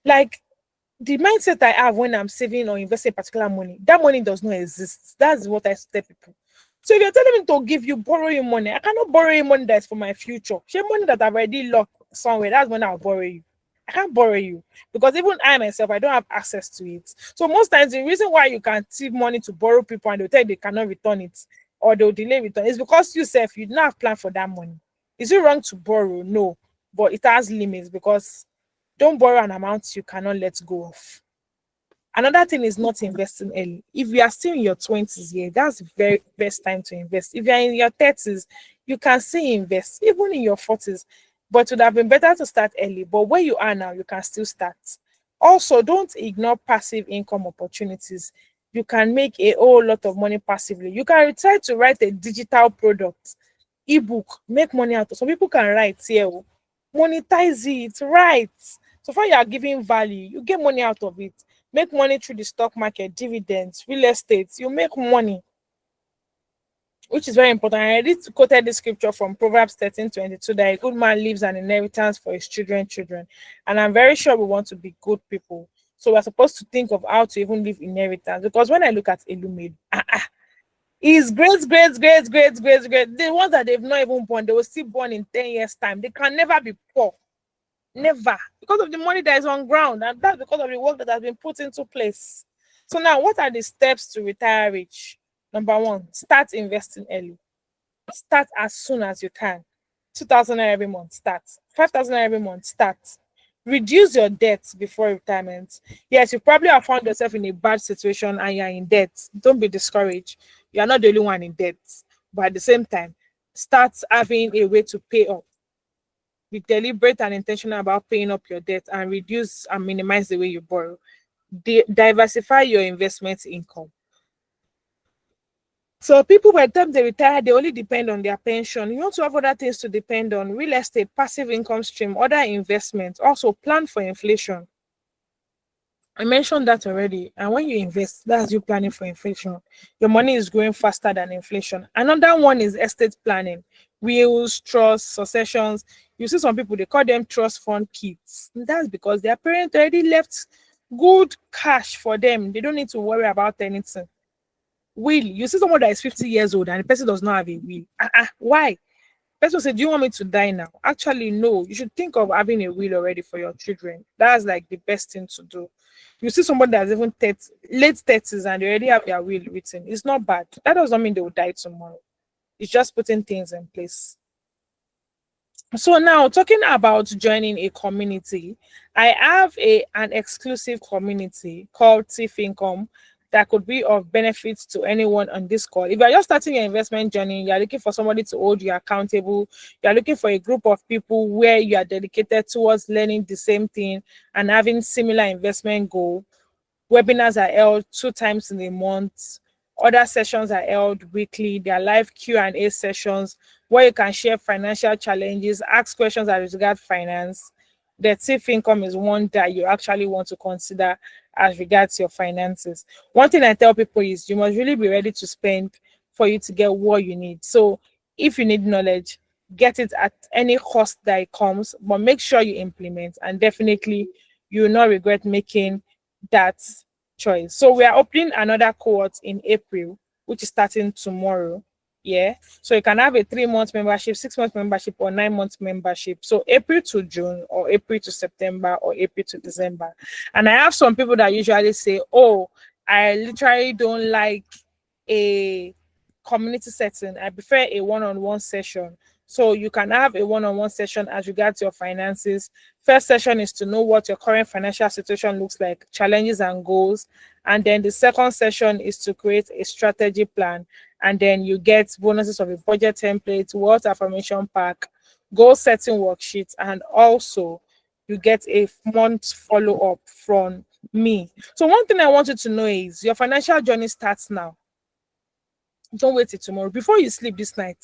Like the mindset I have when I'm saving or investing particular money, that money does not exist. That's what I tell people. So if you're telling me to borrow you money, I cannot borrow you money that's for my future. Share money that I've already locked somewhere. That's when I'll borrow you. I can't borrow you because even I myself, I don't have access to it. So most times the reason why you can take money to borrow people and they'll tell you they cannot return it or they'll delay return is because yourself, you did not have plan for that money. Is it wrong to borrow? No, but it has limits, because don't borrow an amount you cannot let go of. Another thing is not investing early. If you are still in your 20s, yeah, that's the very best time to invest. If you're in your 30s, you can still invest, even in your 40s. But it would have been better to start early. But where you are now, you can still start. Also, don't ignore passive income opportunities. You can make a whole lot of money passively. You can try to write a digital product, ebook, make money out of. Some people can write here, monetize it, write. So far, you are giving value, you get money out of it. Make money through the stock market, dividends, real estate. You make money, which is very important. I already quoted this scripture from Proverbs 13:22 that a good man leaves an inheritance for his children. And I'm very sure we want to be good people. So we're supposed to think of how to even leave inheritance. Because when I look at Elumid, his great. The ones that they've not even born, they will still born in 10 years' time. They can never be poor. Never. Because of the money that is on ground. And that's because of the work that has been put into place. So now, what are the steps to retire rich? Number one, start investing early. Start as soon as you can. 2,000 every month, start. 5,000 every month, start. Reduce your debt before retirement. Yes, you probably have found yourself in a bad situation and you're in debt. Don't be discouraged. You're not the only one in debt. But at the same time, start having a way to pay up. Be deliberate and intentional about paying up your debt and reduce and minimize the way you borrow. Diversify your investment income. So people, by the time they retire, they only depend on their pension. You want to have other things to depend on: real estate, passive income stream, other investments. Also, plan for inflation. I mentioned that already. And when you invest, that's you planning for inflation. Your money is growing faster than inflation. Another one is estate planning: wills, trusts, successions. You see some people, they call them trust fund kids. And that's because their parents already left good cash for them. They don't need to worry about anything. Will, you see someone that is 50 years old and the person does not have a will. Why? Person say, do you want me to die now? Actually, no. You should think of having a will already for your children. That's like the best thing to do. You see somebody that's even 30, late 30s and they already have their will written. It's not bad. That doesn't mean they will die tomorrow. It's just putting things in place. So now, talking about joining a community, I have an exclusive community called TIF Income that could be of benefit to anyone on this call. If you're just starting your investment journey, you're looking for somebody to hold you accountable, you're looking for a group of people where you are dedicated towards learning the same thing and having similar investment goal. Webinars are held 2 times in a month. Other sessions are held weekly. There are live Q&A sessions where you can share financial challenges, ask questions that regard finance. The TIF Income is one that you actually want to consider as regards your finances. One thing I tell people is you must really be ready to spend for you to get what you need. So if you need knowledge, get it at any cost that it comes, but make sure you implement, and definitely you will not regret making that choice. So we are opening another cohort in April, which is starting tomorrow. Yeah. So you can have a 3 month membership, 6 month membership, or 9 month membership. So April to June, or April to September, or April to December. And I have some people that usually say, oh, I literally don't like a community setting. I prefer a one-on-one session. So you can have a one-on-one session as regards your finances. First session is to know what your current financial situation looks like, challenges and goals. And then the second session is to create a strategy plan. And then you get bonuses of a budget template, wealth affirmation pack, goal setting worksheet, and also you get a month follow-up from me. So one thing I want you to know is your financial journey starts now. Don't wait till tomorrow. Before you sleep this night,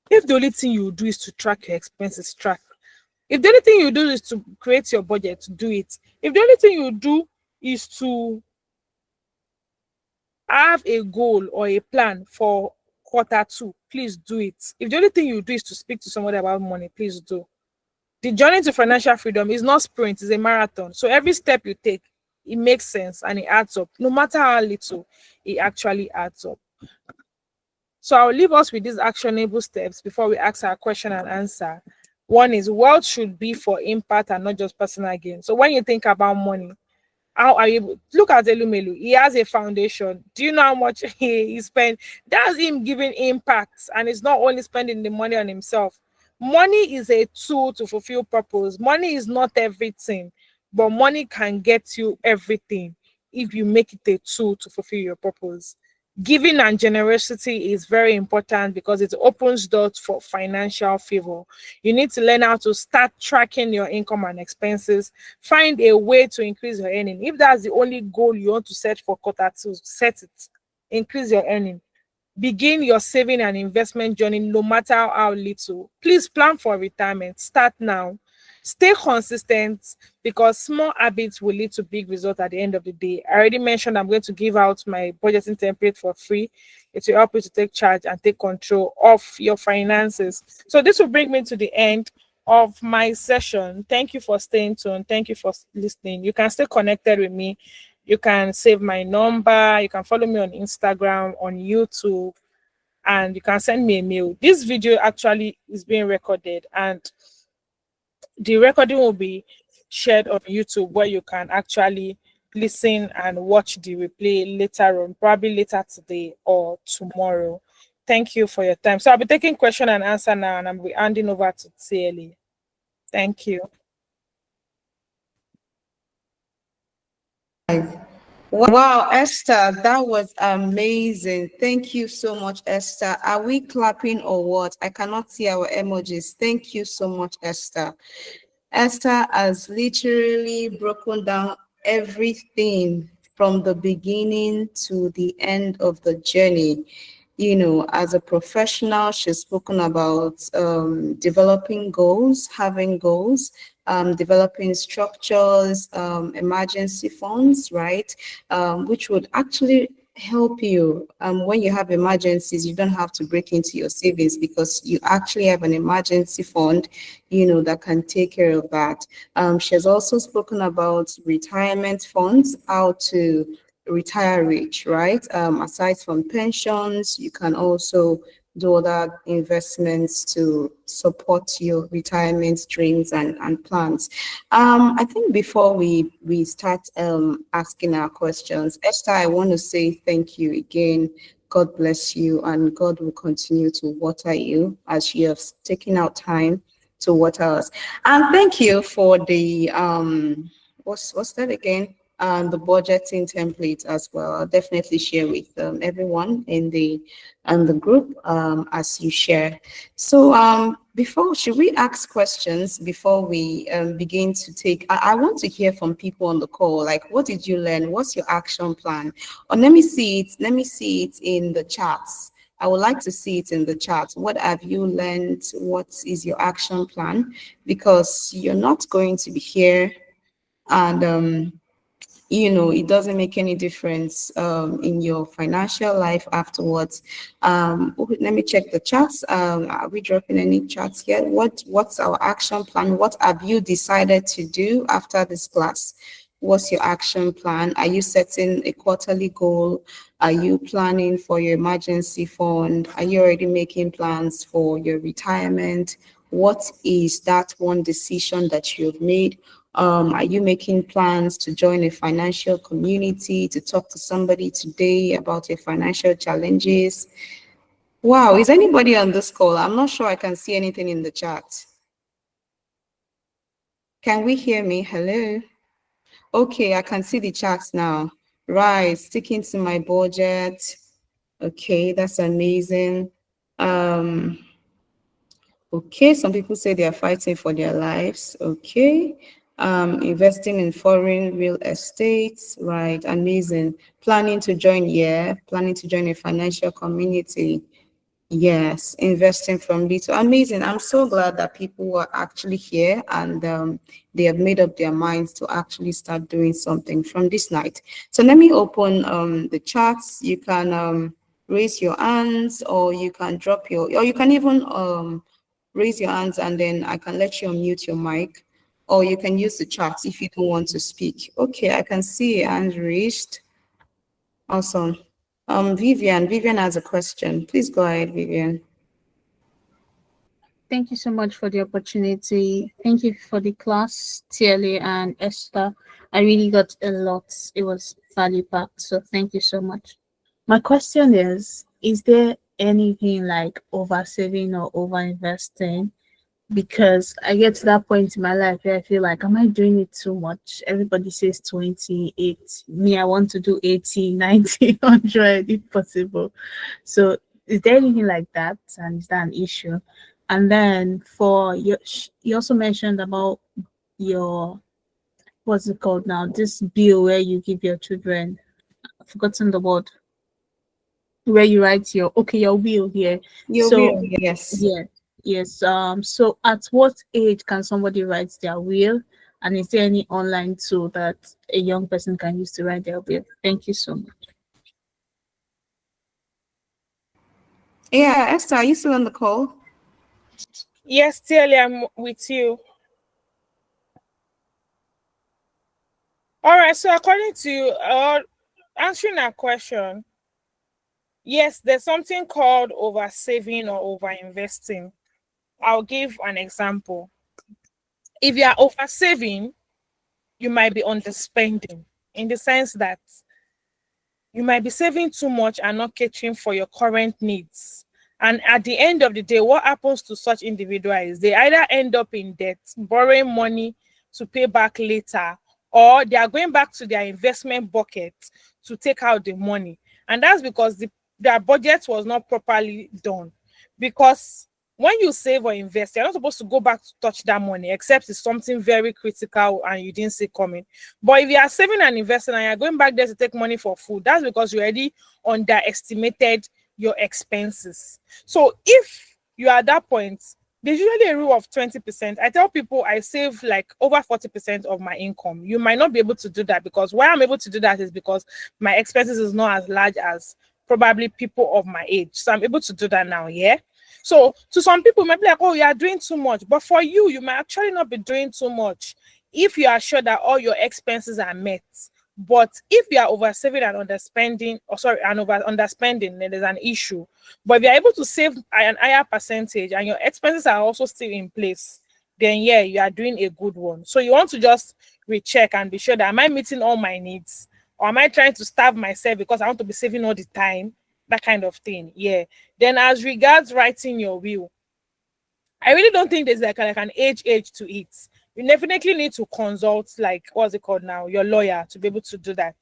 if the only thing you do is to track your expenses, track. If the only thing you do is to create your budget, do it. If the only thing you do is to have a goal or a plan for Q2, please do it. If the only thing you do is to speak to somebody about money, please do. The journey to financial freedom is not sprint, it's a marathon. So every step you take, it makes sense and it adds up. No matter how little, it actually adds up. So I'll leave us with these actionable steps before we ask our question and answer. One is wealth should be for impact and not just personal gain. So when you think about money, how are you able, look at Elumelu? He has a foundation. Do you know how much he spent? That's him giving impact, and it's not only spending the money on himself. Money is a tool to fulfill purpose. Money is not everything, but money can get you everything if you make it a tool to fulfill your purpose. Giving and generosity is very important because it opens doors for financial favor. You need to learn how to start tracking your income and expenses. Find a way to increase your earning. If that's the only goal you want to set for Q2, set it. Increase your earning. Begin your saving and investment journey, no matter how little. Please plan for retirement. Start now. Stay consistent because small habits will lead to big results at the end of the day. I already mentioned I'm going to give out my budgeting template for free. It will help you to take charge and take control of your finances. So this will bring me to the end of my session. Thank you for staying tuned. Thank you for listening. You can stay connected with me. You can save my number. You can follow me on Instagram, on YouTube, and you can send me a mail. This video actually is being recorded, and the recording will be shared on YouTube where you can actually listen and watch the replay later on, probably later today or tomorrow. Thank you for your time. So I'll be taking question and answer now, and I'll be handing over to Tieli. Thank you. Wow, Esther, that was amazing. Thank you so much, Esther. Are we clapping or what? I cannot see our emojis. Thank you so much, Esther. Esther has literally broken down everything from the beginning to the end of the journey. You know, as a professional, she's spoken about developing goals, having goals, developing structures, emergency funds, right? Which would actually help you when you have emergencies. You don't have to break into your savings because you actually have an emergency fund, you know, that can take care of that. She has also spoken about retirement funds, how to retire rich, right? Aside from pensions, you can also do other investments to support your retirement dreams and plans. I think before we start asking our questions, Esther, I want to say thank you again. God bless you, and God will continue to water you as you have taken out time to water us. And thank you for the what's that again? The budgeting template as well. I'll definitely share with everyone in the group as you share. So before, should we ask questions before we begin to take? I want to hear from people on the call. Like, what did you learn? What's your action plan? Or let me see it. Let me see it in the chats. I would like to see it in the chat. What have you learned? What is your action plan? Because you're not going to be here and you know, it doesn't make any difference in your financial life afterwards. Let me check the chats. Are we dropping any chats yet? What's our action plan? What have you decided to do after this class? What's your action plan? Are you setting a quarterly goal? Are you planning for your emergency fund? Are you already making plans for your retirement? What is that one decision that you've made? Are you making plans to join a financial community, to talk to somebody today about your financial challenges? Wow, is anybody on this call? I'm not sure I can see anything in the chat. Can we hear me? Hello? Okay, I can see the chats now. Right, sticking to my budget. Okay, that's amazing. Okay, some people say they are fighting for their lives. Okay. Investing in foreign real estate, right? Amazing. Planning to join, yeah, planning to join a financial community. Yes, investing from little. Amazing. I'm so glad that people are actually here and they have made up their minds to actually start doing something from this night. So let me open the chats. You can raise your hands, or you can drop your, or you can even raise your hands and then I can let you unmute your mic, or you can use the chat if you don't want to speak. Okay, I can see your hand raised. Awesome. Vivian has a question. Please go ahead, Vivian. Thank you so much for the opportunity. Thank you for the class, Tiele and Esther. I really got a lot. It was value packed. So thank you so much. My question is there anything like over saving or over investing? Because I get to that point in my life where I feel like, am I doing it too much? Everybody says 28. Me, I want to do 80, 90, 100 if possible. So is there anything like that? And is that an issue? And then for your, you also mentioned about your, what's it called now? This bill where you give your children, I've forgotten the word, where you write your, okay, your will here. You So will, yes. yeah, yes. So at what age can somebody write their will? And is there any online tool that a young person can use to write their will? Thank you so much. Yeah, Esther, are you still on the call? Yes, Tiele, I'm with you. All right, so according to answering that question, yes, there's something called over saving or over investing. I'll give an example. If you are over saving, you might be underspending in the sense that you might be saving too much and not catering for your current needs. And at the end of the day, what happens to such individuals is they either end up in debt, borrowing money to pay back later, or they are going back to their investment bucket to take out the money. And that's because their budget was not properly done. Because when you save or invest, you're not supposed to go back to touch that money, except it's something very critical and you didn't see coming. But if you are saving and investing and you're going back there to take money for food, that's because you already underestimated your expenses. So if you are at that point, there's usually a rule of 20%. I tell people I save like over 40% of my income. You might not be able to do that, because why I'm able to do that is because my expenses is not as large as probably people of my age. So I'm able to do that now, yeah? So to some people, maybe like, oh, you are doing too much. But for you, you might actually not be doing too much if you are sure that all your expenses are met. But if you are oversaving and underspending, or sorry, and underspending, then there's an issue. But if you're able to save an higher percentage and your expenses are also still in place, then yeah, you are doing a good one. So you want to just recheck and be sure that, am I meeting all my needs? Or am I trying to starve myself because I want to be saving all the time? That kind of thing. Yeah. Then as regards writing your will, I really don't think there's like an age to it. You definitely need to consult, like, what's it called now, your lawyer, to be able to do that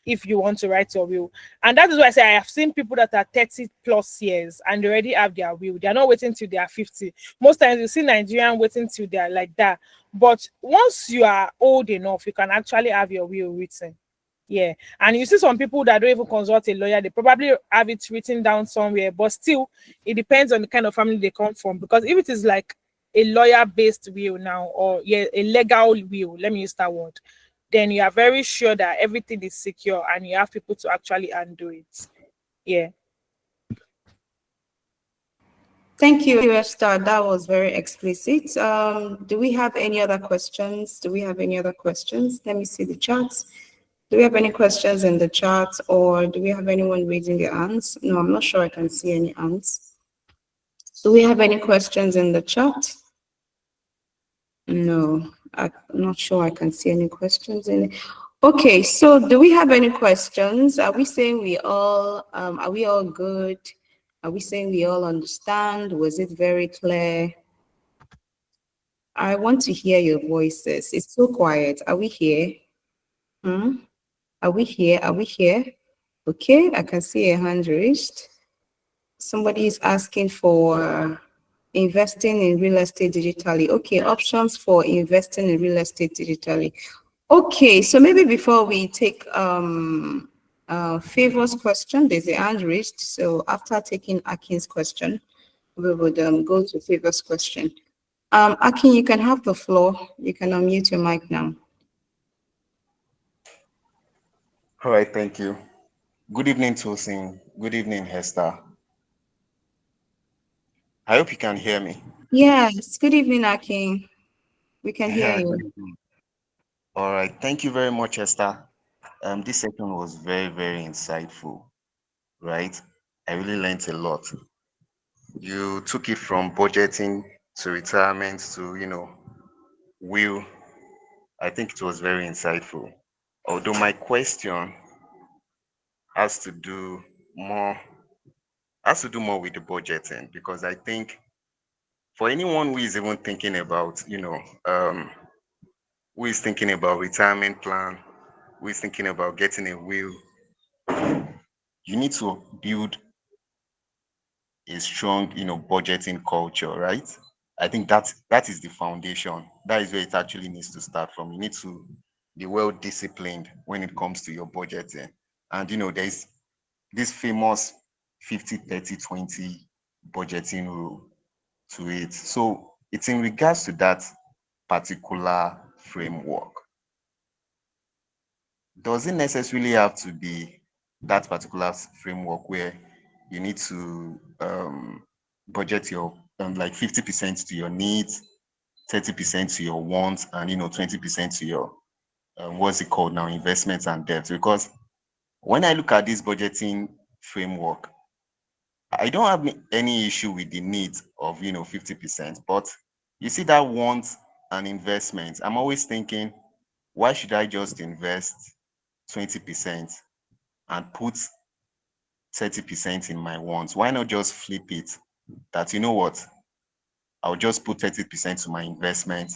if you want to write your will. And that is why I say I have seen people that are 30 plus years and they already have their will. They are not waiting till they are 50. Most times you see Nigerian waiting till they are like that. But once you are old enough, you can actually have your will written. Yeah. And you see some people that don't even consult a lawyer, they probably have it written down somewhere, but still, it depends on the kind of family they come from. Because if it is like a lawyer-based will now, or yeah, a legal will, let me use that word, then you are very sure that everything is secure and you have people to actually undo it. Yeah. Thank you, Esther. That was very explicit. Do we have any other questions? Let me see the charts. Do we have any questions in the chat, or do we have anyone raising their hands? No, I'm not sure I can see any hands. Do we have any questions in the chat? No, I'm not sure I can see any questions in it. Okay, so do we have any questions? Are we saying are we all good? Are we saying we all understand? Was it very clear? I want to hear your voices. It's so quiet. Are we here? Are we here? Okay, I can see a hand raised. Somebody is asking for investing in real estate digitally. Okay, options for investing in real estate digitally. Okay, so maybe before we take Favor's question, there's a hand raised. So after taking Akin's question, we would go to Favor's question. Akin, you can have the floor. You can unmute your mic now. All right, thank you. Good evening, Tosin. Good evening, Hester. I hope you can hear me. Yes, good evening, Akin. We can hear you. All right, thank you very much, Hester. This session was very, very insightful, right? I really learned a lot. You took it from budgeting to retirement to, will. I think it was very insightful. Although my question has to do more with the budgeting, because I think for anyone who is even thinking about, who is thinking about retirement plan, who is thinking about getting a will, you need to build a strong, budgeting culture, right? I think that is the foundation. That is where it actually needs to start from. You need to be well disciplined when it comes to your budgeting. And there's this famous 50-30-20 budgeting rule to it. So it's in regards to that particular framework. Does it necessarily have to be that particular framework where you need to budget your like 50% to your needs, 30% to your wants, and 20% to your what's it called now, investments and debt? Because when I look at this budgeting framework, I don't have any issue with the needs of 50%, but you see that wants and investments, I'm always thinking, why should I just invest 20% and put 30% in my wants? Why not just flip it? That, you know what, I'll just put 30% to my investment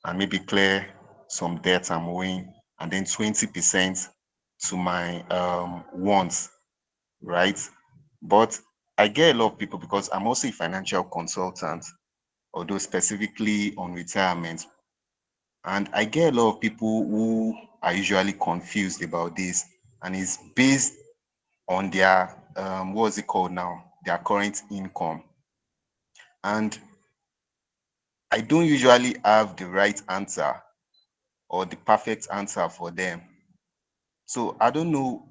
and maybe clear some debt I'm owing and then 20% to my wants, right? But I get a lot of people, because I'm also a financial consultant, although specifically on retirement. And I get a lot of people who are usually confused about this, and it's based on their, what's it called now? Their current income. And I don't usually have the right answer or the perfect answer for them. So I don't know,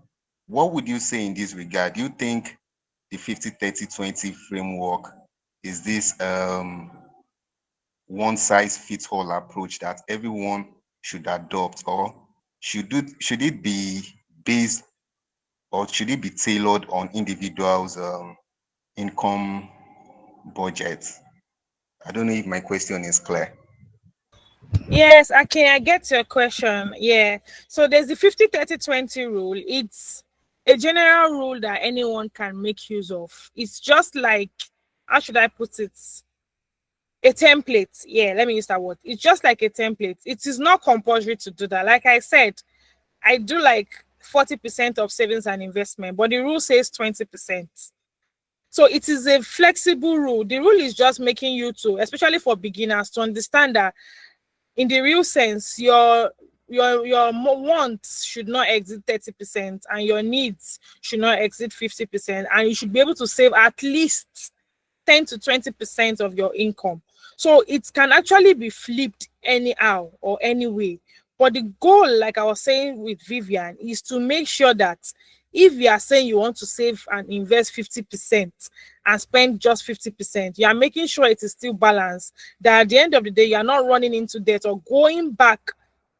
what would you say in this regard? Do you think the 50-30-20 framework is this one size fits all approach that everyone should adopt, or should it be based, or should it be tailored on individuals' income budgets? I don't know if my question is clear. Yes, okay, I get your question. Yeah. So there's the 50-30-20 rule. It's a general rule that anyone can make use of. It's just like, how should I put it? A template. Yeah, let me use that word. It's just like a template. It is not compulsory to do that. Like I said, I do like 40% of savings and investment, but the rule says 20%. So it is a flexible rule. The rule is just making you to, especially for beginners, to understand that in the real sense, your wants should not exceed 30% and your needs should not exceed 50%, and you should be able to save at least 10 to 20% of your income. So it can actually be flipped anyhow or anyway. But the goal, like I was saying with Vivian, is to make sure that if you are saying you want to save and invest 50% and spend just 50%, you are making sure it is still balanced, that at the end of the day, you are not running into debt or going back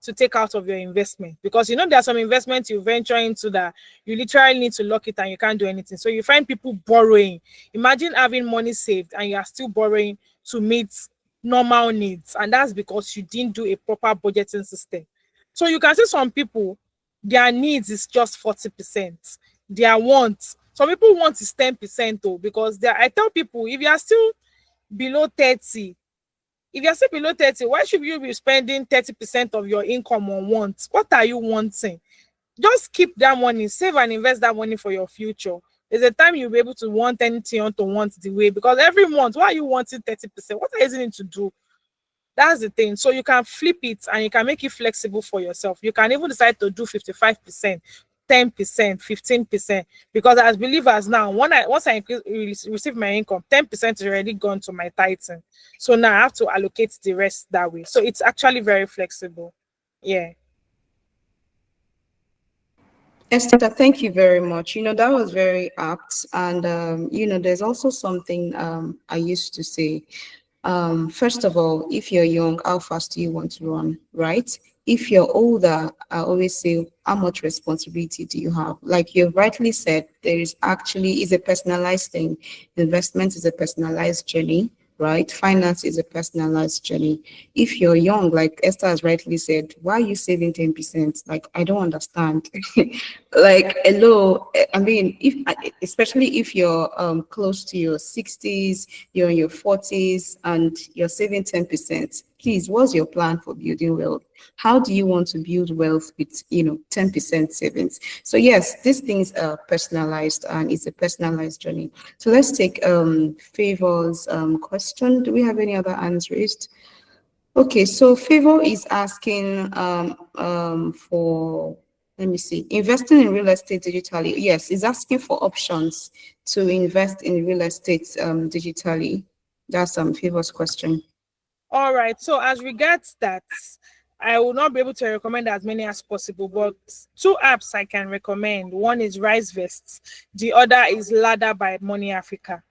to take out of your investment. Because you know there are some investments you venture into that you literally need to lock it and you can't do anything. So you find people borrowing. Imagine having money saved and you are still borrowing to meet normal needs, and that's because you didn't do a proper budgeting system. So you can see some people, their needs is just 40%. Their wants, some people want is 10% though, because I tell people, if you are still below 30, why should you be spending 30% of your income on wants? What are you wanting? Just keep that money, save and invest that money for your future. There's a time you'll be able to want anything you want to want the way, because every month, why are you wanting 30%? What are you using it to do? That's the thing. So you can flip it and you can make it flexible for yourself. You can even decide to do 55%, 10%, 15%. Because as believers now, once I receive my income, 10% is already gone to my tithing. So now I have to allocate the rest that way. So it's actually very flexible. Yeah. Esther, thank you very much. That was very apt. And, there's also something I used to say. First of all, if you're young, how fast do you want to run, right? If you're older, I always say, how much responsibility do you have? Like you rightly said, is a personalized thing. Investment is a personalized journey, right? Finance is a personalized journey. If you're young, like Esther has rightly said, why are you saving 10%? Like, I don't understand. Like, hello, I mean, especially if you're close to your 60s, you're in your 40s, and you're saving 10%, please, what's your plan for building wealth? How do you want to build wealth with 10% savings? So yes, these things are personalized, and it's a personalized journey. So let's take Favor's question. Do we have any other hands raised? Okay, so Favor is asking for, let me see, investing in real estate digitally. Yes, he's asking for options to invest in real estate digitally. That's Favor's question. All right. So as regards that, I will not be able to recommend as many as possible, but two apps I can recommend. One is RiseVest. The other is Ladder by Money Africa.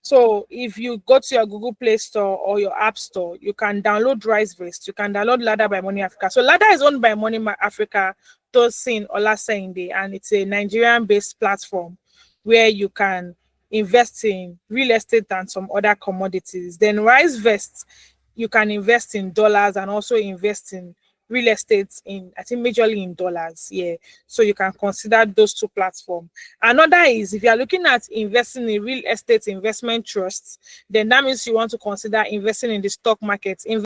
So if you go to your Google Play Store or your App Store, you can download RiseVest. You can download Ladder by Money Africa. So Ladder is owned by Money Africa, Tosin Olasende, and it's a Nigerian-based platform where you can invest in real estate and some other commodities. Then RiseVest, you can invest in dollars and also invest in real estate I think majorly in dollars. Yeah. So you can consider those two platforms. Another is if you are looking at investing in real estate investment trusts, then that means you want to consider investing in the stock market.